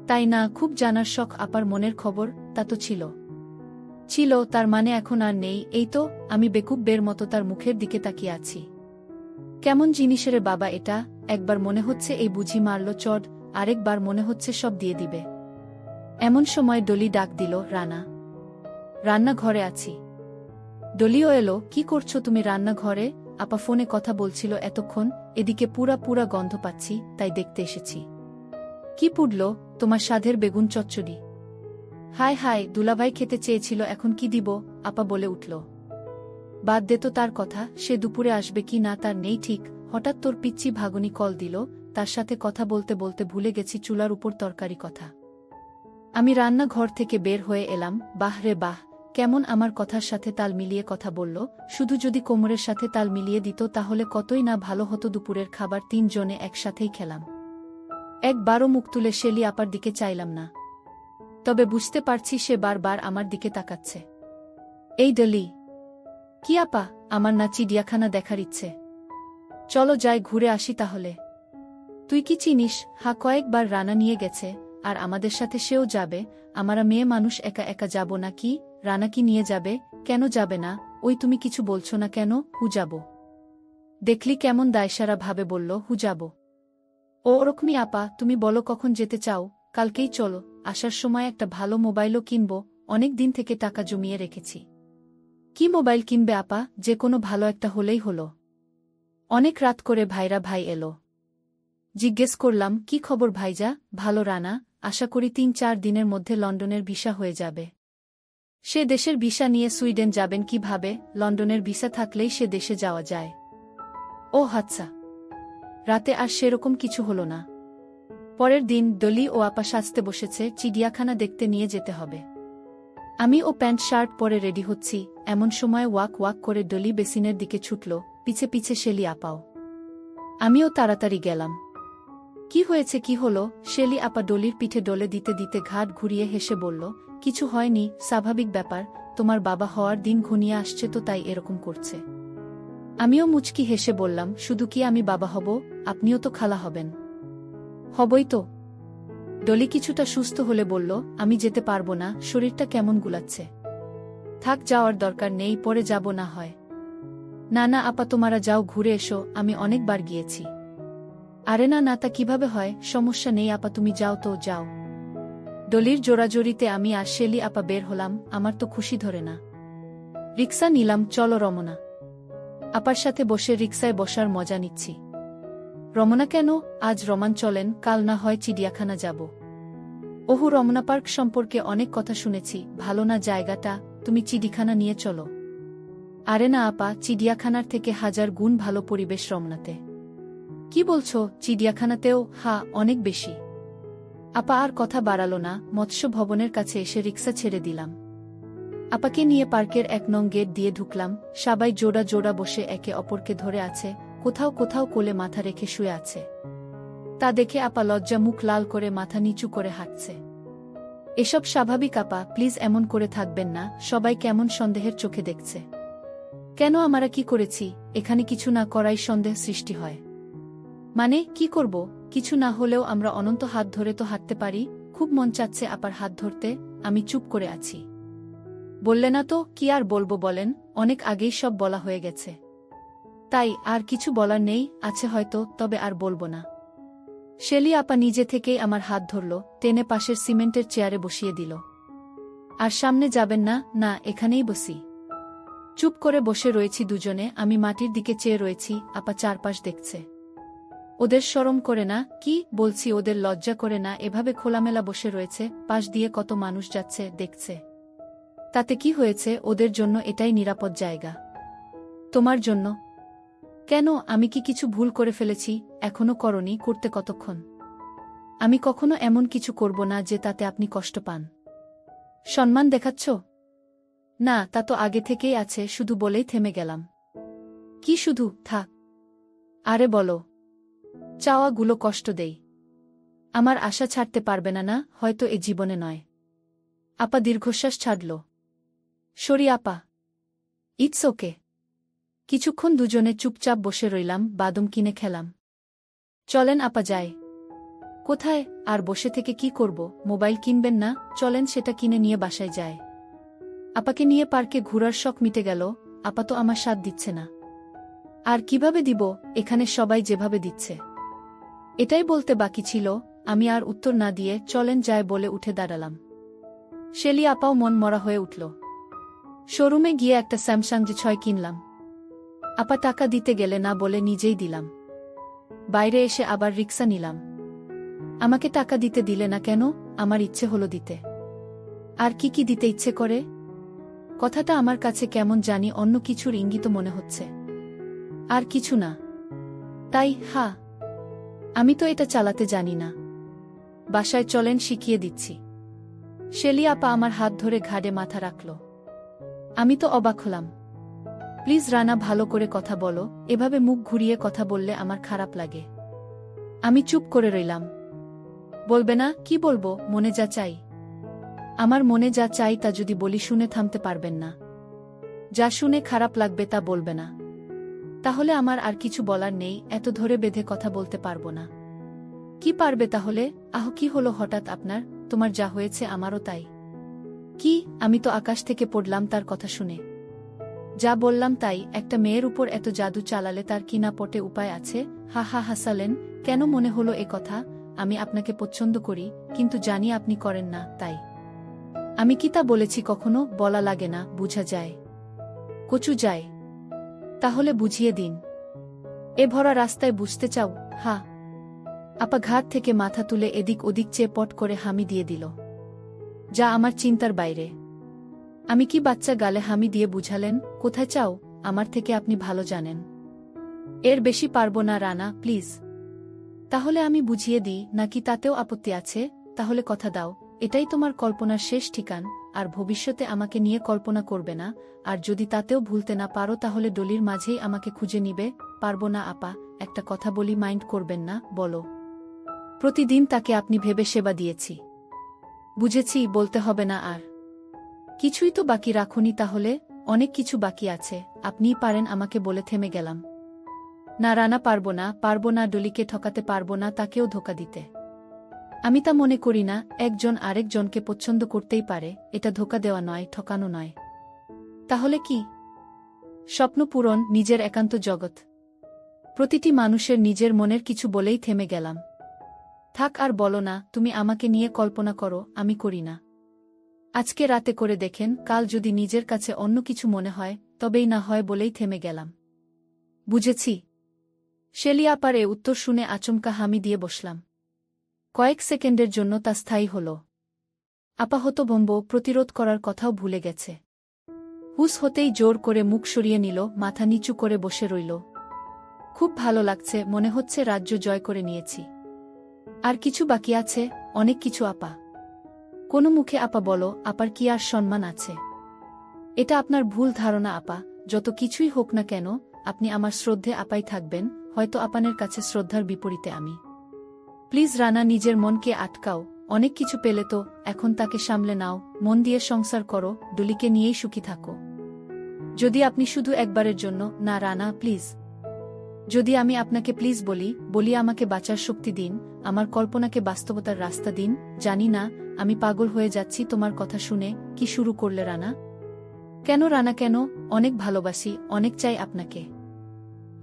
তাই না? খুব জানার শখ আপার মনের খবর। তা তো ছিল, তার মানে এখন আর নেই। এই তো, আমি বেকুব বের মতো তার মুখের দিকে তাকিয়ে আছি। কেমন জিনিসের বাবা এটা? একবার মনে হচ্ছে এই বুঝি মারল চড়, আরেকবার মনে হচ্ছে সব দিয়ে দিবে। এমন সময় ডলি ডাক দিল, রানা। রান্নাঘরে আছি। ডলিও এলো। কি করছো তুমি রান্নাঘরে? আপা ফোনে কথা বলছিল এতক্ষণ, এদিকে পুরা গন্ধ পাচ্ছি, তাই দেখতে এসেছি। কি পুড়ল? তোমার স্বাদের বেগুন চচ্চড়ি। হায় হায়, দুলাভাই খেতে চেয়েছিল, এখন কি দিব? আপা বলে উঠল। বাদ দে তো তার কথা, সে দুপুরে আসবে কি না তার নেই ঠিক। হঠাৎ তোর পিচ্চি ভাগনি কল দিল, তার সাথে কথা বলতে বলতে ভুলে গেছি চুলার উপর তরকারি কথা। আমি রান্নাঘর থেকে বের হয়ে এলাম। বাহ রে বাহ, কেমন আমার কথার সাথে তাল মিলিয়ে কথা বলল। শুধু যদি কোমরের সাথে তাল মিলিয়ে দিত তাহলে কতই না ভালো হতো। দুপুরের খাবার 3 জনে একসাথেই খেলাম। একবারও মুখ তুলে শেলি আপার দিকে চাইলাম না, তবে বুঝতে পারছি সে বারবার আমার দিকে তাকাচ্ছে। এই ডলি। কি আপা? আমার না চিড়িয়াখানা দেখার ইচ্ছে। চলো যাই, ঘুরে আসি তাহলে। তুই কি চিনিস? কয়েকবার রানা নিয়ে গেছে, আর আমাদের সাথে সেও যাবে। আমরা মেয়ে মানুষ একা একা যাব না কি? রানা কি নিয়ে যাবে? কেন যাবে না? ওই তুমি কিছু বলছো না কেন? হু যাব। দেখলি কেমন দায়সারা ভাবে বলল, হু যাব। ও ওরকমই আপা, তুমি বলো কখন যেতে চাও? কালকেই চলো। আসার সময় একটা ভালো মোবাইলও কিনব, অনেক দিন থেকে টাকা জমিয়ে রেখেছি। কি মোবাইল কিনবে আপা? যে কোনো ভালো একটা হলেই হলো। অনেক রাত করে ভাই এলো। জিজ্ঞেস করলাম, কি খবর ভাইজা? ভালো রানা, আশা করি ৩-৪ দিনের মধ্যে লন্ডনের ভিসা হয়ে যাবে। সে দেশের ভিসা নিয়ে সুইডেন যাবেন কিভাবে? লন্ডনের ভিসা থাকলেই সে দেশে যাওয়া যায়। ও আচ্ছা। রাতে আর সেরকম কিছু হলো না। পরের দিন ডলি ও আপা সাজতে বসেছে, চিড়িয়াখানা দেখতে নিয়ে যেতে হবে। আমি ও প্যান্ট শার্ট পরে রেডি হচ্ছি, এমন সময় ওয়াক করে ডলি বেসিনের দিকে ছুটল, পিছে পিছে শেলি আপাও। আমিও তাড়াতাড়ি গেলাম। কি হয়েছে, কি হলো? শেলি আপা ডলির পিঠে ডলে দিতে দিতে ঘাট ঘুরিয়ে হেসে বলল, কিছু হয়নি, স্বাভাবিক ব্যাপার, তোমার বাবা হওয়ার দিন ঘনিয়ে আসছে তো তাই এরকম করছে। আমিও মুচকি হেসে বললাম, শুধু কি আমি বাবা হব, আপনিও তো খালা হবেন। হবই তো। ডলি কিছুটা সুস্থ হলে বলল, আমি যেতে পারবো না, শরীরটা কেমন গুলাচ্ছে। থাক, যাওয়ার দরকার নেই, পরে যাব না হয়। না না আপা, তোমারা যাও, ঘুরে এসো, আমি অনেকবার গিয়েছি। আরে না না, তা কিভাবে হয়, সমস্যা নেই আপা, তুমি যাও তো, যাও। ডলির জোরাজোরিতে আমি আর শেলি আপা বের হলাম, আমার তো খুশি ধরে না। রিক্সা নিলাম, চলো রমনা। আপার সাথে বসে রিক্সায় বসার মজা নিচ্ছি। রমনা কেন? আজ রোমান চলেন, কাল না হয় চিড়িয়াখানা যাব। ওহু, রমনা পার্ক সম্পর্কে অনেক কথা শুনেছি, ভালো না জায়গাটা, তুমি চিড়িয়াখানা নিয়ে চলো। আরে না আপা, চিড়িয়াখানার থেকে 1000 গুণ ভালো পরিবেশ রমনাতে। কি বলছো, চিড়িয়াখানাতেও? হ্যাঁ, অনেক বেশি। আপা আর কথা বাড়ালো না, মৎস্য ভবনের কাছে এসে রিক্সা ছেড়ে দিলাম। আপাকে নিয়ে পার্কের 1 নং গেট দিয়ে ঢুকলাম, সবাই জোড়া জোড়া বসে একে অপরকে ধরে আছে, কোথাও কোথাও কোলে মাথা রেখে শুয়ে আছে। তা দেখে আপা লজ্জা মুখ লাল করে মাথা নিচু করে হাঁটছে। এসব স্বাভাবিক আপা, প্লিজ এমন করে থাকবেন না, সবাই কেমন সন্দেহের চোখে দেখছে। কেন, আমরা কি করেছি? এখানে কিছু না করাই সন্দেহ সৃষ্টি হয়। মানে, কি করব? কিছু না হলেও আমরা অনন্ত হাত ধরে তো হাঁটতে পারি। খুব মন চাচ্ছে আপার হাত ধরতে, আমি চুপ করে আছি। বললে না তো, কি আর বলবো বলেন, অনেক আগেই সব বলা হয়ে গেছে। তাই আর কিছু বলার নেই, আছে হয়তো, তবে আর বলবো না। শেলি আপা নিজে থেকেই আমার হাত ধরল, টেনে পাশের সিমেন্টের চেয়ারে বসিয়ে দিল। আর সামনে যাবেন না? না, এখানেই বসি। চুপ করে বসে রয়েছি দুজনে, আমি মাটির দিকে চেয়ে রয়েছি, আপা চারপাশ দেখছে। ওদের শরম করে না? কি বলছি, ওদের লজ্জা করে না? এভাবে খোলামেলা বসে রয়েছে, পাশ দিয়ে কত মানুষ যাচ্ছে, দেখছে। তাতে কি হয়েছে, ওদের জন্য এটাই নিরাপদ জায়গা। তোমার জন্য কেন? আমি কি কিছু ভুল করে ফেলেছি? এখনো করনি, করতে কতক্ষণ? আমি কখনো এমন কিছু করব না যে তাতে আপনি কষ্ট পান। সম্মান দেখাচ্ছ? না, তা তো আগে থেকেই আছে, শুধু বলেই থেমে গেলাম। কি শুধু? থাক। আরে বলো। চাওয়াগুলো কষ্ট দেই। আমার আশা ছাড়তে পারবে না? না, হয়তো এ জীবনে নয়। আপা দীর্ঘশ্বাস ছাড়ল। সরি আপা। It's okay. কিছুক্ষণ দুজনে চুপচাপ বসে রইলাম, বাদাম কিনে খেলাম। চলেন আপা যাই। কোথায়? আর বসে থেকে কি করব? মোবাইল কিনবেন না? চলেন সেটা কিনে নিয়ে বাসায় যায়। আপাকে নিয়ে পার্কে ঘোরার শখ মিটে গেল, আপা তো আমার সাথ দিচ্ছে না। আর কিভাবে দিব, এখানে সবাই যেভাবে দিচ্ছে। এটাই বলতে বাকি ছিল, আমি আর উত্তর না দিয়ে চলেন যায় বলে উঠে দাঁড়ালাম। শেলি আপাও মন মরা হয়ে উঠল। শোরুমে গিয়ে একটা স্যামসাং J6 কিনলাম। আপা টাকা দিতে গেলে না বলে নিজেই দিলাম। বাইরে এসে আবার রিক্সা নিলাম। আমাকে টাকা দিতে দিলে না কেন? আমার ইচ্ছে হলো দিতে। আর কি কি দিতে ইচ্ছে করে? কথাটা আমার কাছে কেমন জানি অন্য কিছুর ইঙ্গিত মনে হচ্ছে। আর কিছু না? তাই? হ্যাঁ। আমি তো এটা চালাতে জানি না। বাসায় চলেন, শিখিয়ে দিচ্ছি। শেলি আপা আমার হাত ধরে ঘাড়ে মাথা রাখল। আমি তো অবাক হলাম। প্লিজ রানা, ভালো করে কথা বলো, এভাবে মুখ ঘুরিয়ে কথা বললে আমার খারাপ লাগে। আমি চুপ করে রইলাম। বলবে না? কি বলবো? মনে যা চাই। আমার মনে যা চাই তা যদি বলি শুনে থামতে পারবেন না। যা শুনে খারাপ লাগবে তা বলবে না। তাহলে আমার আর কিছু বলার নেই, এত ধরে বেঁধে কথা বলতে পারবো না। কি পারবে তাহলে? আহ, কি হলো হঠাৎ আপনার? তোমার যা হয়েছে আমারও তাই। কি? আমি তো আকাশ থেকে পড়লাম তার কথা শুনে। যা বললাম তাই। একটা মেয়ের উপর এত জাদু চালালে তার কি না পটে উপায় আছে? হা হা হাসালেন। কেন মনে হলো এ কথা? আমি আপনাকে পছন্দ করি, কিন্তু জানি আপনি করেন না, তাই। আমি কি তা বলেছি কখনো? বলা লাগে না, বুঝা যায়। কচু যায়। তাহলে বুঝিয়ে দিন। এ ভরা রাস্তায় বুঝতে চাও? হা। আপা ঘাট থেকে মাথা তুলে এদিক ওদিক চেয়ে পট করে হামি দিয়ে দিল। যা আমার চিন্তার বাইরে। আমি কি বাচ্চা গালে হামি দিয়ে বুঝালেন, কোথায় চাও, আমার থেকে আপনি ভালো জানেন। এর বেশি পারবো না রানা, প্লিজ। তাহলে আমি বুঝিয়ে দিই, নাকি তাতেও আপত্তি আছে? তাহলে কথা দাও, এটাই তোমার কল্পনার শেষ ঠিকান, আর ভবিষ্যতে আমাকে নিয়ে কল্পনা করবে না। আর যদি তাতেও ভুলতে না পারো তাহলে ডলির মাঝেই আমাকে খুঁজে নিবে। পারবো না আপা, একটা কথা বলি, মাইন্ড করবেন না? বলো। প্রতিদিন তাকে আপনি ভেবে সেবা দিয়েছি। বুঝেছি, বলতে হবে না আর। কিছুই তো বাকি রাখুনি তাহলে? অনেক কিছু বাকি আছে, আপনিই পারেন আমাকে বলে থেমে গেলাম। না রানা, পারবো না, ডলিকে ঠকাতে পারবো না, তাকেও ধোকা দিতে। আমি তা মনে করি না। একজন আরেকজনকে পছন্দ করতেই পারে, এটা ধোকা দেওয়া নয়, ঠকানো নয়। তাহলে কি? স্বপ্ন পূরণ, নিজের একান্ত জগৎ। প্রতিটি মানুষের নিজের মনের কিছু বলেই থেমে গেলাম। থাক আর বলো না, তুমি আমাকে নিয়ে কল্পনা করো, আমি করি না। আজকে রাতে করে দেখেন, কাল যদি নিজের কাছে অন্য কিছু মনে হয় তবেই না হয় বলেই থেমে গেলাম। বুঝেছি। শেলি আপার এ উত্তর শুনে আচমকা হামি দিয়ে বসলাম। কয়েক সেকেন্ডের জন্য তা স্থায়ী হল। আপা হতভম্ব, প্রতিরোধ করার কথাও ভুলে গেছে। হুস হতেই জোর করে মুখ সরিয়ে নিল, মাথা নিচু করে বসে রইল। খুব ভালো লাগছে, মনে হচ্ছে রাজ্য জয় করে নিয়েছি। আর কিছু বাকি আছে? অনেক কিছু আপা। কোনো মুখে আপা বলো, আপার কি আর সম্মান আছে? এটা আপনার ভুল ধারণা আপা। যত কিছুই হোক না কেন, আপনি আমার শ্রদ্ধে আপাই থাকবেন, হয়তো আপানের কাছে শ্রদ্ধার বিপরীতে আমি। প্লিজ রানা, নিজের মনকে আটকাও। অনেক কিছু পেলে তো, এখন তাকে সামলে নাও, মন দিয়ে সংসার করো, ডলিকে নিয়েই সুখী থাকো। যদি আপনি শুধু একবারের জন্য, না রানা প্লিজ। যদি আমি আপনাকে প্লিজ বলি আমাকে বাঁচার শক্তি দিন, আমার কল্পনাকে বাস্তবতার রাস্তা দিন। জানি না, আমি পাগল হয়ে যাচ্ছি তোমার কথা শুনে। কি শুরু করলে রানা? কেন রানা, কেন? অনেক ভালোবাসি, অনেক চাই আপনাকে।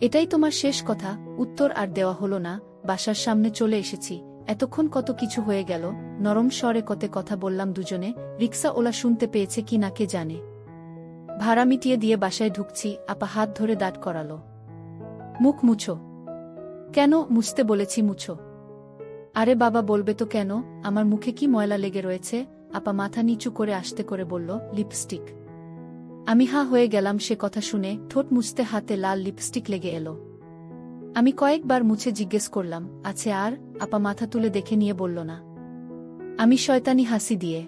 এটাই তোমার শেষ কথা? উত্তর আর দেওয়া হলো না। বাসার সামনে চলে এসেছি। এতক্ষণ কত কিছু হয়ে গেল। নরম স্বরে কতে কথা বললাম দুজনে। রিক্সা ওলা শুনতে পেয়েছে কি না কে জানে। ভাড়া মিটিয়ে দিয়ে বাসায় ঢুকছি, আপা হাত ধরে দাঁড় করালো। মুখ মুছো। কেন? মুছতে বলেছি, মুছো। আরে বাবা, বলবে তো কেন, আমার মুখে কি ময়লা লেগে রয়েছে? আপা মাথা নিচু করে আস্তে করে বলল, লিপস্টিক। আমি হা হয়ে গেলাম সে কথা শুনে। ঠোঁট মুছতে হাতে লাল লিপস্টিক লেগে এলো। আমি কয়েকবার মুছে জিজ্ঞেস করলাম, আছে আর? আপা মাথা তুলে দেখে নিয়ে বলল, না। আমি শয়তানি হাসি দিয়ে,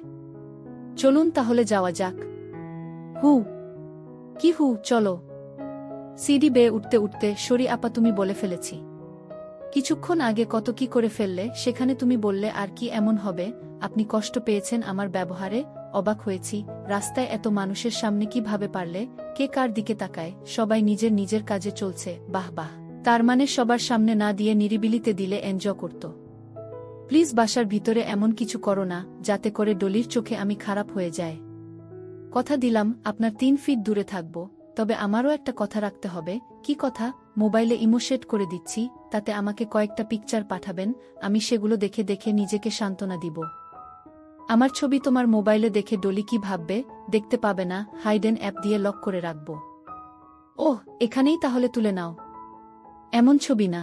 চলুন তাহলে যাওয়া যাক। হু? কি হু? চলো। সিঁড়ি বেয়ে উঠতে উঠতে, সরি আপা, তুমি বলে ফেলেছি। কিছুক্ষণ আগে কত কি করে ফেললে, সেখানে তুমি বললে আর কি এমন হবে? আপনি কষ্ট পেয়েছেন আমার ব্যবহারে? অবাক হয়েছি। রাস্তায় এত মানুষের সামনে কিভাবে পারলে? কে কার দিকে তাকায়? সবাই নিজের নিজের কাজে চলছে। বাহ বাহ। তার মানে সবার সামনে না দিয়ে নিরিবিলিতে দিলে এনজয় করত। প্লিজ বাসার ভিতরে এমন কিছু করো না, যাতে করে ডলির চোখে আমি খারাপ হয়ে যায়। কথা দিলাম, আপনার 3 ফিট দূরে থাকব। তবে আমারও একটা কথা রাখতে হবে। কি কথা? মোবাইলে ইমোশেট করে দিচ্ছি, তাতে আমাকে কয়েকটা পিকচার পাঠাবেন। আমি সেগুলো দেখে দেখে নিজেকে সান্ত্বনা দিব। আমার ছবি তোমার মোবাইলে দেখে ডলি কি ভাববে? দেখতে পাবে না, হাইডেন অ্যাপ দিয়ে লক করে রাখব। ওহ, এখানেই তাহলে তুলে নাও। এমন ছবি না।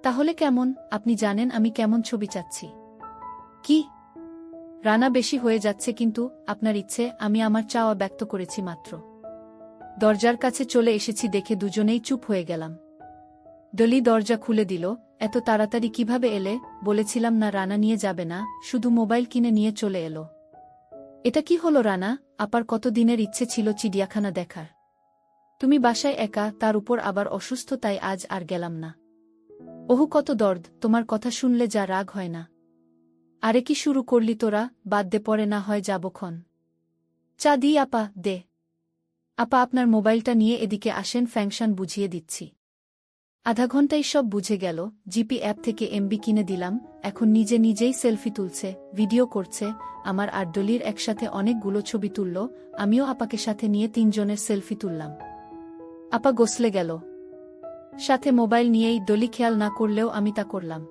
তাহলে কেমন? আপনি জানেন আমি কেমন ছবি চাচ্ছি। কি? রানা, বেশি হয়ে যাচ্ছে কিন্তু। আপনার ইচ্ছে, আমি আমার চাওয়া ব্যক্ত করেছি মাত্র। দরজার কাছে চলে এসেছি দেখে দুজনেই চুপ হয়ে গেলাম। ডলি দরজা খুলে দিল। এত তাড়াতাড়ি কিভাবে এলে? বলেছিলাম না রানা নিয়ে যাবে না, শুধু মোবাইল কিনে নিয়ে চলে এলো। এটা কি হলো রানা? আপার কত দিনের ইচ্ছে ছিল চিড়িয়াখানা দেখার। তুমি বাসায় একা, তার উপর আবার অসুস্থ, তাই আজ আর গেলাম না। ওহু, কত দর্দ! তোমার কথা শুনলে যা রাগ হয় না। আরে কি শুরু করলি তোরা? বাদ দে, পরে না হয় যাবক্ষণ। চা দিই আপা? দে। আপা, আপনার মোবাইলটা নিয়ে এদিকে আসেন, ফ্যাংশন বুঝিয়ে দিচ্ছি। আধা ঘন্টায় সব বুঝে গেল। জিপি অ্যাপ থেকে এমবি কিনে দিলাম। এখন নিজে নিজেই সেলফি তুলছে, ভিডিও করছে। আমার আর ডলির একসাথে অনেকগুলো ছবি তুলল। আমিও আপাকে সাথে নিয়ে 3 জনের সেলফি তুললাম। আপা গোসলে গেল সাথে মোবাইল নিয়েই। ডলি খেয়াল না করলেও আমি তা করলাম।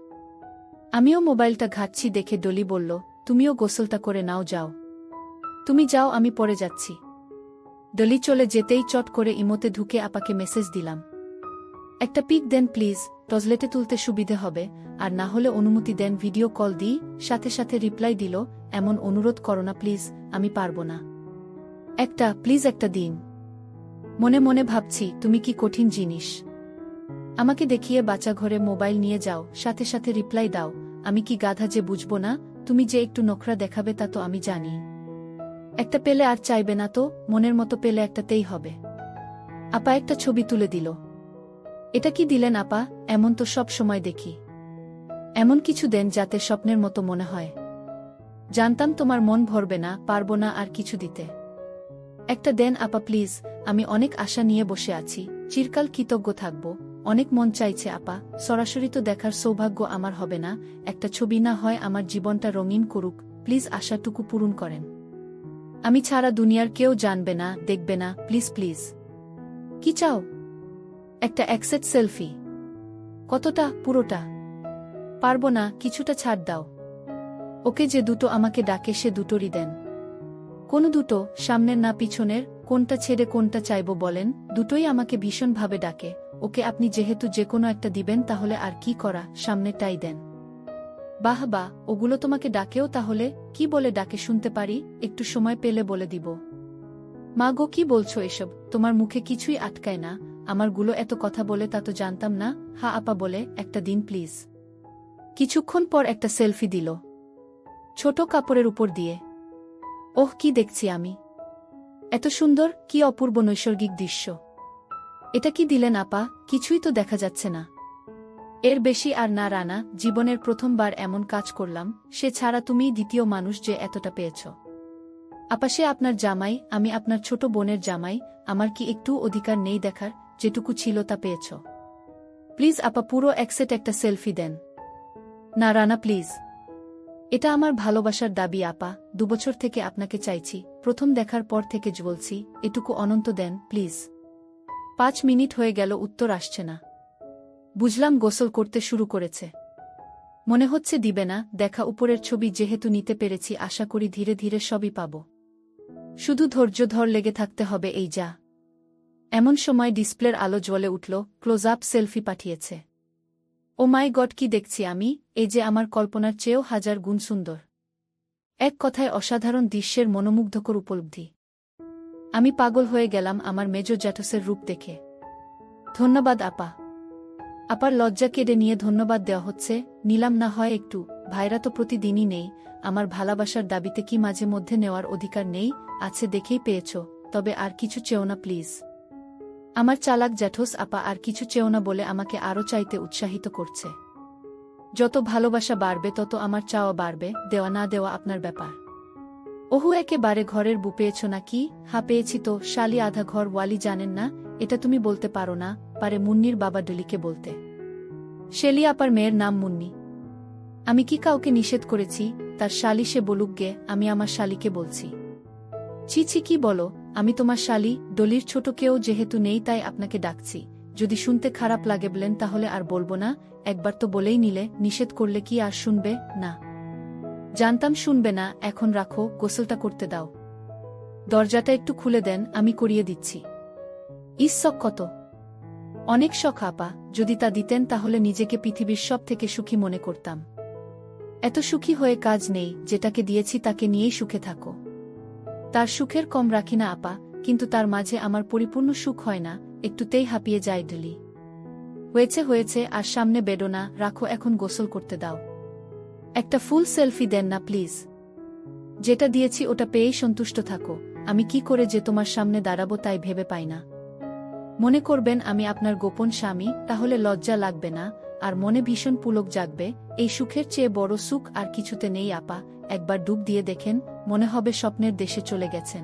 আমিও মোবাইলটা ঘাঁটছি দেখে ডলি বলল, তুমিও গোসলটা করে নাও, যাও। তুমি যাও, আমি পরে যাচ্ছি। ডলি চলে যেতেই চট করে ইমোতে ঢুকে আপাকে মেসেজ দিলাম। একটা পিক দেন প্লিজ, টজলেটে তুলতে সুবিধে হবে, আর না হলে অনুমতি দেন ভিডিও কল দিই। সাথে সাথে রিপ্লাই দিল, এমন অনুরোধ করো না প্লিজ, আমি পারবো না। প্লিজ একটা দিন। মনে মনে ভাবছি, তুমি কি কঠিন জিনিস। আমাকে দেখিয়ে বাচ্চা ঘরে মোবাইল নিয়ে যাও, সাথে সাথে রিপ্লাই দাও। আমি কি গাধা যে বুঝবো না? তুমি যে একটু নখরা দেখাবে তা তো আমি জানি। একটা পেলে আর চাইবে না তো? মনের মতো পেলে একটাতেই হবে। আপা একটা ছবি তুলে দিল। এটা কি দিলেন আপা? এমন তো সব সময় দেখি। এমন কিছু দেন যাতে স্বপ্নের মতো মনে হয়। জানতাম তোমার মন ভরবে না, পারবো না আর কিছু দিতে। একটা দেন আপা প্লিজ, আমি অনেক আশা নিয়ে বসে আছি, চিরকাল কৃতজ্ঞ থাকব। অনেক মন চাইছে আপা, সরাসরি তো দেখার সৌভাগ্য আমার হবে না, একটা ছবি না হয় আমার জীবনটা রঙিন করুক, প্লিজ আশাটুকু পূরণ করেন। আমি ছাড়া দুনিয়ার কেউ জানবে না, দেখবে না, প্লিজ প্লিজ। কি চাও? একটা অ্যাকসেপ্ট সেলফি। কতটা? পুরোটা? পারবো না, কিছুটা ছাড় দাও। ওকে যে দুটো আমাকে ডাকে সে দুটোরই দেন। কোন দুটো? সামনের না পিছনের? কোনটা ছেড়ে কোনটা চাইবো বলেন? দুটোই আমাকে ভীষণভাবে ডাকে। ওকে আপনি যেহেতু যে কোনো একটা দিবেন তাহলে আর কি করা, সামনেটাই দেন। বাহ বাহ, ওগুলো তোমাকে ডাকেও তাহলে? কি বলে ডাকে শুনতে পারি? একটু সময় পেলে বলে দিব। মা গো, কি বলছো এসব? তোমার মুখে কিছুই আটকায় না। আমার গুলো এত কথা বলে তা তো জানতাম না। হা আপা বলে, একটা দিন প্লিজ। কিছুক্ষণ পর একটা সেলফি দিল, ছোট কাপড়ের উপর দিয়ে। ওহ, কি দেখছি আমি! এত সুন্দর, কি অপূর্ব নৈসর্গিক দৃশ্য। এটা কি দিলেন আপা? কিছুই তো দেখা যাচ্ছে না। এর বেশি আর না রানা, জীবনের প্রথমবার এমন কাজ করলাম, সে ছাড়া তুমিই দ্বিতীয় মানুষ যে এতটা পেয়েছ। আপা সে আপনার জামাই, আমি আপনার ছোট বোনের জামাই, আমার কি একটু অধিকার নেই দেখার? যেটুকু ছিল তা পেয়েছ। প্লিজ আপা পুরো একসেট একটা সেলফি দেন। না রানা প্লিজ। এটা আমার ভালোবাসার দাবি আপা, 2 বছর থেকে আপনাকে চাইছি, প্রথম দেখার পর থেকে বলছি, এটুকু অনন্ত দেন প্লিজ। 5 মিনিট হয়ে গেল, উত্তর আসছে না। বুঝলাম গোসল করতে শুরু করেছে। মনে হচ্ছে দিবে না। দেখা উপরের ছবি যেহেতু নিতে পেরেছি, আশা করি ধীরে ধীরে সবই পাব। শুধু ধৈর্য ধর, লেগে থাকতে হবে এই যা। এমন সময় ডিসপ্লের আলো জ্বলে উঠল, ক্লোজ আপ সেলফি পাঠিয়েছে। ও মাই গড, কি দেখছি আমি! এই যে আমার কল্পনার চেয়েও 1000 গুণ সুন্দর। এক কথায় অসাধারণ দৃশ্যের মনোমুগ্ধকর উপলব্ধি। আমি পাগল হয়ে গেলাম আমার মেজর জ্যাঠসের রূপ দেখে। ধন্যবাদ আপা। আপার লজ্জা কেড়ে নিয়ে ধন্যবাদ দেওয়া হচ্ছে। নিলাম না হয় একটু? ভাইরা তো প্রতিদিনই নেই। আমার ভালোবাসার দাবিতে কি মাঝে মধ্যে নেওয়ার অধিকার নেই? আছে দেখেই পেয়েছ, তবে আর কিছু চেও না প্লিজ। আমার চালাক জ্যাঠস আপা আর কিছু চেও না বলে আমাকে আরও চাইতে উৎসাহিত করছে। যত ভালোবাসা বাড়বে তত আমার চাওয়া বাড়বে, দেওয়া না দেওয়া আপনার ব্যাপার। ওহু, একেবারে ঘরের বু পেয়েছ নাকি? হা পেয়েছি তো, শালি আধা ঘর ওয়ালি জানেন না? এটা তুমি বলতে পারো না, পারে মুন্নির বাবা ডলিকে বলতে। শেলি আপার মেয়ের নাম মুন্নি। আমি কি কাউকে নিষেধ করেছি? তার শালি সে বলুক গে, আমি আমার শালিকে বলছি। ছি ছি, কি বলো? আমি তোমার শালি, ডলির ছোট কেউ যেহেতু নেই তাই আপনাকে ডাকছি। যদি শুনতে খারাপ লাগে বলেন তাহলে আর বলবো না। একবার তো বলেই নিলে, নিষেধ করলে কি আর শুনবে? না, জানতাম শুনবে না। এখন রাখো, গোসলটা করতে দাও। দরজাটা একটু খুলে দেন, আমি করিয়ে দিচ্ছি। শখ কত! অনেক শখ আপা, যদি তা দিতেন তাহলে নিজেকে পৃথিবীর সব থেকে সুখী মনে করতাম। এত সুখী হয়ে কাজ নেই, যেটাকে দিয়েছি তাকে নিয়েই সুখে থাকো। তার সুখের কম রাখি না আপা, কিন্তু তার মাঝে আমার পরিপূর্ণ সুখ হয় না, একটুতেই হাঁপিয়ে যায় ডলি। হয়েছে হয়েছে, আর সামনে বেডো না, রাখো, এখন গোসল করতে দাও। একটা ফুল সেলফি দেন না প্লিজ। যেটা দিয়েছি ওটা পেয়েই সন্তুষ্ট থাকো। আমি কি করে যে তোমার সামনে দাঁড়াবো তাই ভেবে পাই না। মনে করবেন আমি আপনার গোপন স্বামী, তাহলে লজ্জা লাগবে না, আর মনে ভীষণ পুলক জাগবে। এই সুখের চেয়ে বড় সুখ আর কিছুতে নেই আপা। একবার ডুব দিয়ে দেখেন, মনে হবে স্বপ্নের দেশে চলে গেছেন।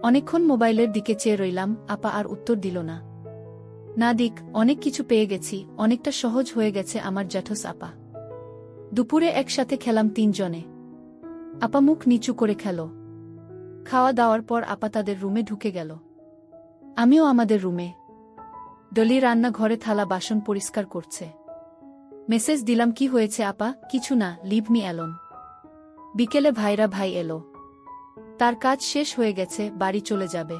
অনেকক্ষণ মোবাইলের দিকে চেয়ে রইলাম, আপা আর উত্তর দিল না। না দিক, অনেক কিছু পেয়ে গেছি, অনেকটা সহজ হয়ে গেছে আমার জ্যাঠস আপা। দুপুরে একসাথে খেলাম 3 জনে। আপা মুখ নিচু করে খেল। খাওয়া দাওয়ার পর আপা তাদের রুমে ঢুকে গেল। আমিও আমাদের রুমে। ডলি রান্নাঘরে থালা বাসন পরিষ্কার করছে। মেসেজ দিলাম, কি হয়েছে আপা? কিছু না, লিভ মি অ্যালোন। বিকেলে ভাই এলো। তার কাজ শেষ হয়ে গেছে, বাড়ি চলে যাবে।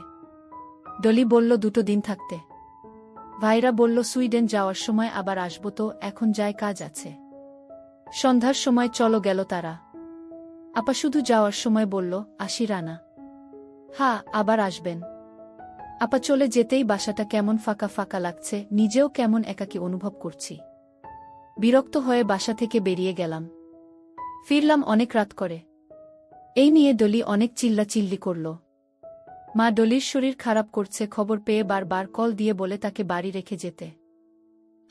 ডলি বলল 2 দিন থাকতে। ভাইরা বলল সুইডেন যাওয়ার সময় আবার আসবো, তো এখন যায়, কাজ আছে। সন্ধ্যার সময় চলো গেল তারা। আপা শুধু যাওয়ার সময় বলল, আসি রানা। হ্যাঁ, আবার আসবেন। আপা চলে যেতেই বাসাটা কেমন ফাঁকা ফাঁকা লাগছে, নিজেও কেমন একাকী অনুভব করছি। বিরক্ত হয়ে বাসা থেকে বেরিয়ে গেলাম। ফিরলাম অনেক রাত করে। এই নিয়ে ডলি অনেক চিল্লাচিল্লি করল। মা ডলির শরীর খারাপ করছে খবর পেয়ে বারবার কল দিয়ে বলে তাকে বাড়ি রেখে যেতে।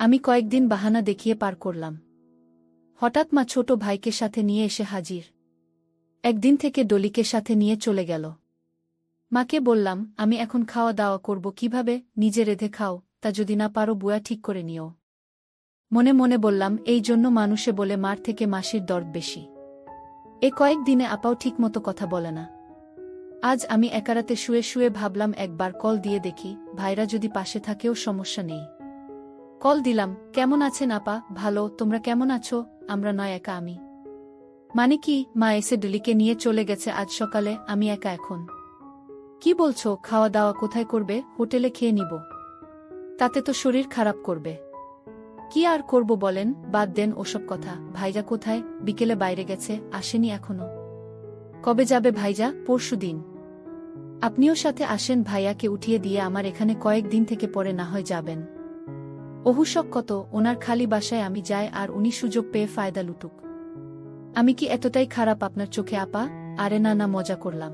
আমি কয়েকদিন বাহানা দেখিয়ে পার করলাম। হঠাৎ মা ছোট ভাইকে সাথে নিয়ে এসে হাজির। একদিন থেকে ডলিকে সাথে নিয়ে চলে গেল। মাকে বললাম, আমি এখন খাওয়া দাওয়া করব কিভাবে, নিজে রেঁধে খাও, তা যদি না পারো বুয়া ঠিক করে নিও। মনে মনে বললাম, এই জন্য মানুষে বলে মার থেকে মাসির দরদ বেশি। এ কয়েকদিনে আপাও ঠিকমতো কথা বলে না। আজ আমি একারাতে শুয়ে শুয়ে ভাবলাম একবার কল দিয়ে দেখি, ভাইরা যদি পাশে থাকেও সমস্যা নেই। কল দিলাম, কেমন আছেন আপা? ভালো, তোমরা কেমন আছো? আমরা নয় একা আমি। মানে কি? মা এসে ডলিকে নিয়ে চলে গেছে আজ সকালে, আমি একা এখন। কি বলছো? খাওয়া দাওয়া কোথায় করবে? হোটেলে খেয়ে নিব। তাতে তো শরীর খারাপ করবে। কি আর করব বলেন, বাদ দেন ওসব কথা। ভাইজা কোথায়? বিকেলে বাইরে গেছে, আসেনি এখনো। কবে যাবে ভাইজা? পরশুদিন। আপনিও সাথে আসেন, ভাইয়াকে উঠিয়ে দিয়ে আমার এখানে কয়েকদিন থেকে পরে না হয় যাবেন। অহুশক কত, ওনার খালি বাসায় আমি যাই আর উনি সুযোগ পেয়ে ফায়দা লুটুক। আমি কি এতটাই খারাপ আপনার চোখে আপা? আরে না না, মজা করলাম।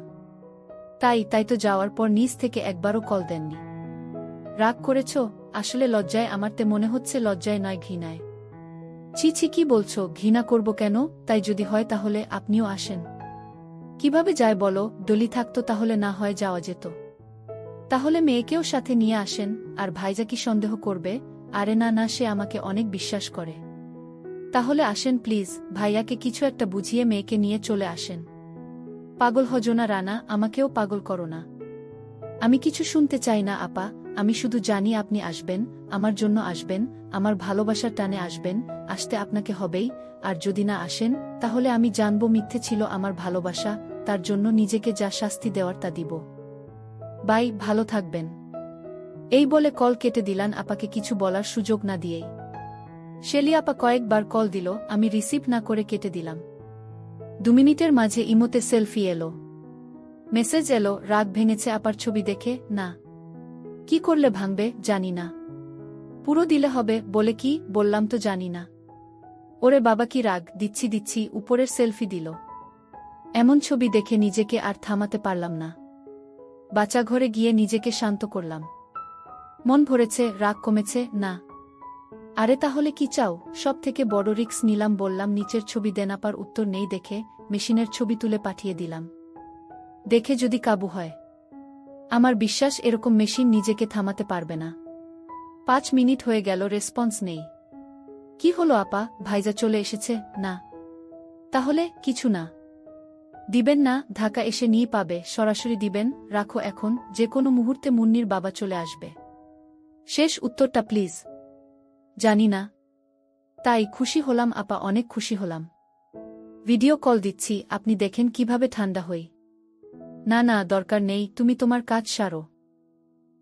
তাই তো যাওয়ার পর নিজ থেকে একবারও কল দেননি। রাগ করেছ? আসলে লজ্জায়, আমার তে মনে হচ্ছে লজ্জায় নয়, ঘৃণায়। ছি ছি, কি বলছো? ঘৃণা করব কেন? তাই যদি হয় তাহলে আপনিও আসেন। কিভাবে যায় বলো? ডলি থাকতো তাহলে না হয় যাওয়া যেত। তাহলে মেয়েকেও সাথে নিয়ে আসেন। আর ভাইজা কি সন্দেহ করবে? আরে না না, সে আমাকে অনেক বিশ্বাস করে। তাহলে আসেন প্লিজ, ভাইয়াকে কিছু একটা বুঝিয়ে মেয়েকে নিয়ে চলে আসেন। পাগল হজো না রানা, আমাকেও পাগল করো না। আমি কিছু শুনতে চাই না আপা, আমি শুধু জানি আপনি আসবেন, আমার জন্য আসবেন, আমার ভালোবাসার টানে আসবেন। আসতে আপনাকে হবেই, আর যদি না আসেন তাহলে আমি জানব মিথ্যে ছিল আমার ভালোবাসা, তার জন্য নিজেকে যা শাস্তি দেওয়ার তা দিব। বাই, ভালো থাকবেন। এই বলে কল কেটে দিলাম আপাকে কিছু বলার সুযোগ না দিয়েই। শেলি আপা কয়েকবার কল দিল, আমি রিসিভ না করে কেটে দিলাম। 2 মিনিটের মাঝে ইমোতে সেলফি এলো। মেসেজ এলো, রাগ ভেঙেছে আপার ছবি দেখে? না। কি করলে ভাঙবে জানি না। পুরো দিলে হবে বলে কি বললাম তো জানি না। ওরে বাবা, কি রাগ! দিচ্ছি উপরের সেলফি দিল। এমন ছবি দেখে নিজেকে আর থামাতে পারলাম না। বাচ্চা ঘরে গিয়ে নিজেকে শান্ত করলাম। মন ভরেছে, রাগ কমেছে না। আরে তাহলে কি চাও? সব থেকে বড় রিস্ক নিলাম, বললাম নিচের ছবি দেন। আপার উত্তর নেই দেখে মেশিনের ছবি তুলে পাঠিয়ে দিলাম। দেখে যদি কাবু হয়। আমার বিশ্বাস এরকম মেশিন নিজেকে থামাতে পারবে না। 5 মিনিট হয়ে গেল, রেসপন্স নেই। কি হলো আপা? ভাইজা চলে এসেছে? না। তাহলে কিছু না। দিবেন না? ঢাকা এসে নিয়ে পাবে, সরাসরি দিবেন। রাখো এখন, যে কোনো মুহূর্তে মুন্নির বাবা চলে আসবে। শেষ উত্তরটা প্লিজ। জানি না। তাই খুশি হলাম আপা, অনেক খুশি হলাম। ভিডিও কল দিচ্ছি, আপনি দেখেন কিভাবে ঠান্ডা হই। না না, দরকার নেই, তুমি তোমার কাজ সারো।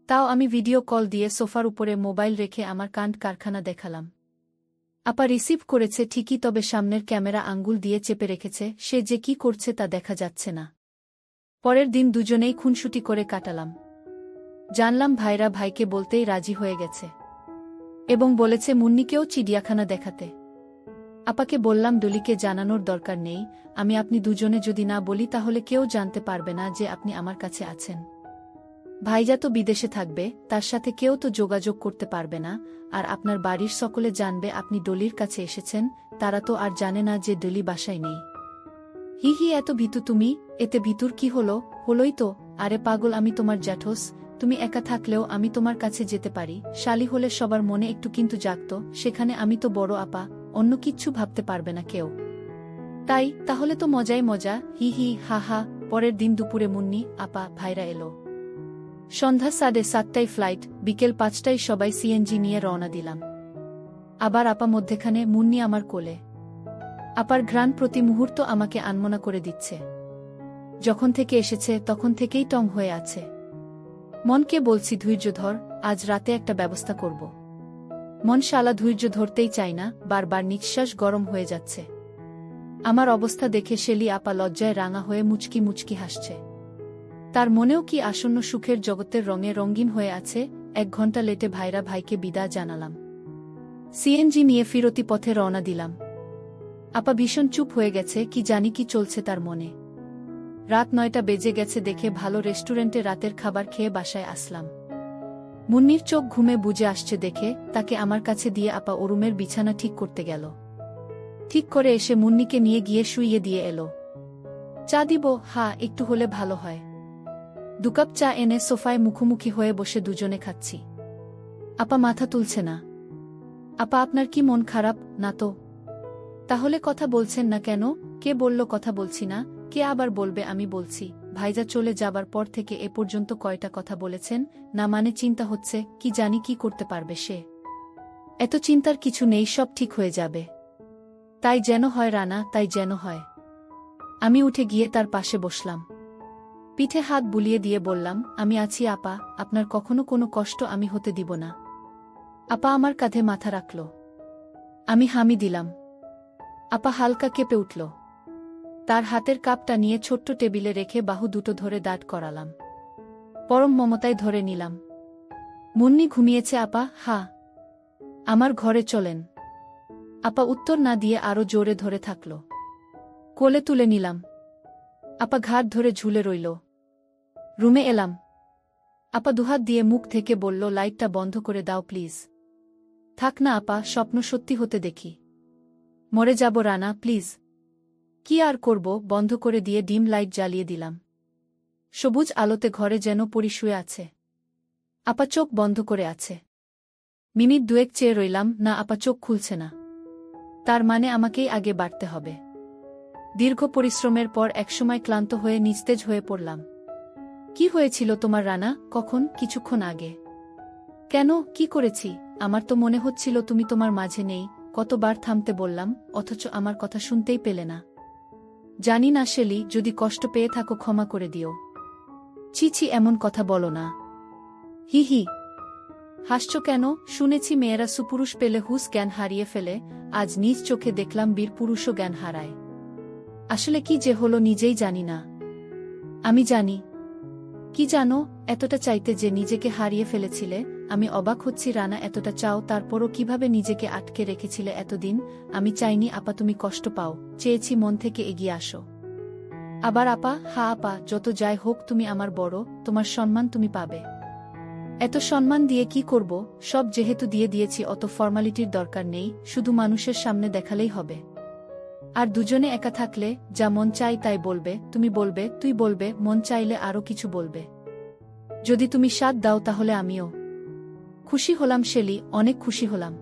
তাও আমি ভিডিও কল দিয়ে সোফার উপরে মোবাইল রেখে আমার কাণ্ড কারখানা দেখালাম। আপা রিসিভ করেছে ঠিকই, তবে সামনের ক্যামেরা আঙ্গুল দিয়ে চেপে রেখেছে, সে যে কি করছে তা দেখা যাচ্ছে না। পরের দিন দুজনেই খুনসুটি করে কাটালাম। জানলাম ভাইরা ভাইকে বলতেই রাজি হয়ে গেছে এবং বলেছে মুন্নিকেও চিড়িয়াখানা দেখাতে। আপাকে বললাম ডলিকে জানানোর দরকার নেই, আপনি দুজনে যদি না বলি তাহলে কেউ জানতে পারবে না যে আপনি আমার কাছে আছেন। ভাইজা তো বিদেশে থাকবে, তার সাথে কেউ তো যোগাযোগ করতে পারবে না। আর আপনার বাড়ির সকলে জানবে আপনি ডলির কাছে এসেছেন, তারা তো আর জানে না যে ডলি বাসায় নেই। হি হি, এত ভীতু তুমি? এতে ভীতুর কি হলো? হলোই তো। আরে পাগল, আমি তোমার জ্যাঠোস, তুমি একা থাকলেও আমি তোমার কাছে যেতে পারি। শালি হলে সবার মনে একটু কিন্তু জাগত, সেখানে আমি তো বড় আপা, অন্য কিচ্ছু ভাবতে পারবে না কেউ। তাই তাহলে তো মজাই মজা, হি হি হা হা। পরের দিন দুপুরে মুন্নি, আপা, ভাইরা এলো। সন্ধ্যা 7:30টায় ফ্লাইট, বিকেল 5টায় সবাই সিএনজি নিয়ে রওনা দিলাম। আবার আপা মধ্যেখানে, মুন্নি আমার কোলে। আপার ঘ্রাণ প্রতি মুহূর্ত আমাকে আনমনা করে দিচ্ছে। যখন থেকে এসেছে তখন থেকেই টং হয়ে আছে। মনকে বলছি ধৈর্য ধর, আজ রাতে একটা ব্যবস্থা করব। মন শালা ধৈর্য ধরতেই চায় না, বারবার নিঃশ্বাস গরম হয়ে যাচ্ছে। আমার অবস্থা দেখে শেলি আপা লজ্জায় রাঙা হয়ে মুচকি মুচকি হাসছে। তার মনেও কি আসন্ন সুখের জগতের রঙে রঙিন হয়ে আছে। 1 ঘন্টা লেটে ভাইরা ভাইকে বিদায় জানালাম। সিএনজি নিয়ে ফিরতি পথে রওনা দিলাম। আপা ভীষণ চুপ হয়ে গেছে, কি জানি কি চলছে তার মনে। রাত 9টা বেজে গেছে দেখে ভালো রেস্টুরেন্টে রাতের খাবার খেয়ে বাসায় আসলাম। মুন্নির চোখ ঘুমে বুজে আসছে দেখে তাকে আমার কাছে দিয়ে আপা ও রুমের বিছানা ঠিক করতে গেল। ঠিক করে এসে মুন্নিকে নিয়ে গিয়ে শুইয়ে দিয়ে এলো। চা দিব? হ্যাঁ, একটু হলে ভালো হয়। 2 কাপ চা এনে সোফায় মুখোমুখি হয়ে বসে দুজনে খাচ্ছি। আপা মাথা তুলছে না। আপা আপনার কি মন খারাপ? না তো। তাহলে কথা বলছেন না কেন? কে বলল কথা বলছি না? কে আবার বলবে আমি বলছি? ভাইজা চলে যাবার পর থেকে এ পর্যন্ত কয়টা কথা বলেছেন? না মানে চিন্তা হচ্ছে, কি জানি কি করতে পারবে সে। এত চিন্তার কিছু নেই, সব ঠিক হয়ে যাবে। তাই যেন হয় রানা, তাই যেন হয়। আমি উঠে গিয়ে তার পাশে বসলাম। পিঠে হাত বুলিয়ে দিয়ে বললাম, আমি আছি আপা, আপনার কখনো কোনো কষ্ট আমি হতে দিব না। আপা আমার কাঁধে মাথা রাখল। আমি হামি দিলাম। আপা হালকা কেঁপে উঠল। তার হাতের কাপটা নিয়ে ছোট্ট টেবিলে রেখে বাহু দুটো ধরে দাঁড় করালাম। পরম মমতায় ধরে নিলাম। মুন্নি ঘুমিয়েছে আপা? হ্যাঁ। আমার ঘরে চলেন। আপা উত্তর না দিয়ে আরো জোরে ধরে থাকল। কোলে তুলে নিলাম। আপা ঘাট ধরে ঝুলে রইল। রুমে এলাম। আপা দুহাত দিয়ে মুখ থেকে বলল, লাইটটা বন্ধ করে দাও প্লিজ। থাক না আপা, স্বপ্ন সত্যি হতে দেখি। মরে যাব রানা, প্লিজ। কি আর করব, বন্ধ করে দিয়ে ডিম লাইট জ্বালিয়ে দিলাম। সবুজ আলোতে ঘরে যেন পরি শুয়ে আছে। আপা চোখ বন্ধ করে আছে। মিনিট 2 চেয়ে রইলাম, না আপা চোখ খুলছে না। তার মানে আমাকেই আগে বাড়তে হবে। দীর্ঘ পরিশ্রমের পর একসময় ক্লান্ত হয়ে নিস্তেজ হয়ে পড়লাম। কি হয়েছিল তোমার রানা? কখন? কিছুক্ষণ আগে। কেন? কি করেছি? আমার তো মনে হচ্ছিল তুমি তোমার মাঝে নেই। কতবার থামতে বললাম, অথচ আমার কথা শুনতেই পেলে না। জানি না শেলি, যদি কষ্ট পেয়ে থাকো ক্ষমা করে দিও। ছি ছি, এমন কথা বলো না। হি হি। হাসছ কেন? শুনেছি মেয়েরা সুপুরুষ পেলে হুঁশ জ্ঞান হারিয়ে ফেলে, আজ নিজ চোখে দেখলাম বীর পুরুষও জ্ঞান হারায়। আসলে কি যে হলো নিজেই জানি না। আমি জানি। কি জানো? এতটা চাইতে যে নিজেকে হারিয়ে ফেলেছিলে। আমি অবাক হচ্ছি রানা, এতটা চাও তারপরও কিভাবে নিজেকে আটকে রেখেছিলে এতদিন। আমি চাইনি আপা তুমি কষ্ট পাও, চেয়েছি মন থেকে এগিয়ে আসো। আবার আপা? হ্যাঁ আপা, যত যাই হোক তুমি আমার বড়, তোমার সম্মান তুমি পাবে। এত সম্মান দিয়ে কি করব? সব যেহেতু দিয়ে দিয়েছি, অত ফর্মালিটির দরকার নেই, শুধু মানুষের সামনে দেখালেই হবে। আর দুজনে একা থাকলে যা মন চাই তাই বলবে, তুমি বলবে, তুই বলবে, মন চাইলে আরও কিছু বলবে। যদি তুমি সাথ দাও তাহলে আমিও খুশি হলাম শেলি, অনেক খুশি হলাম।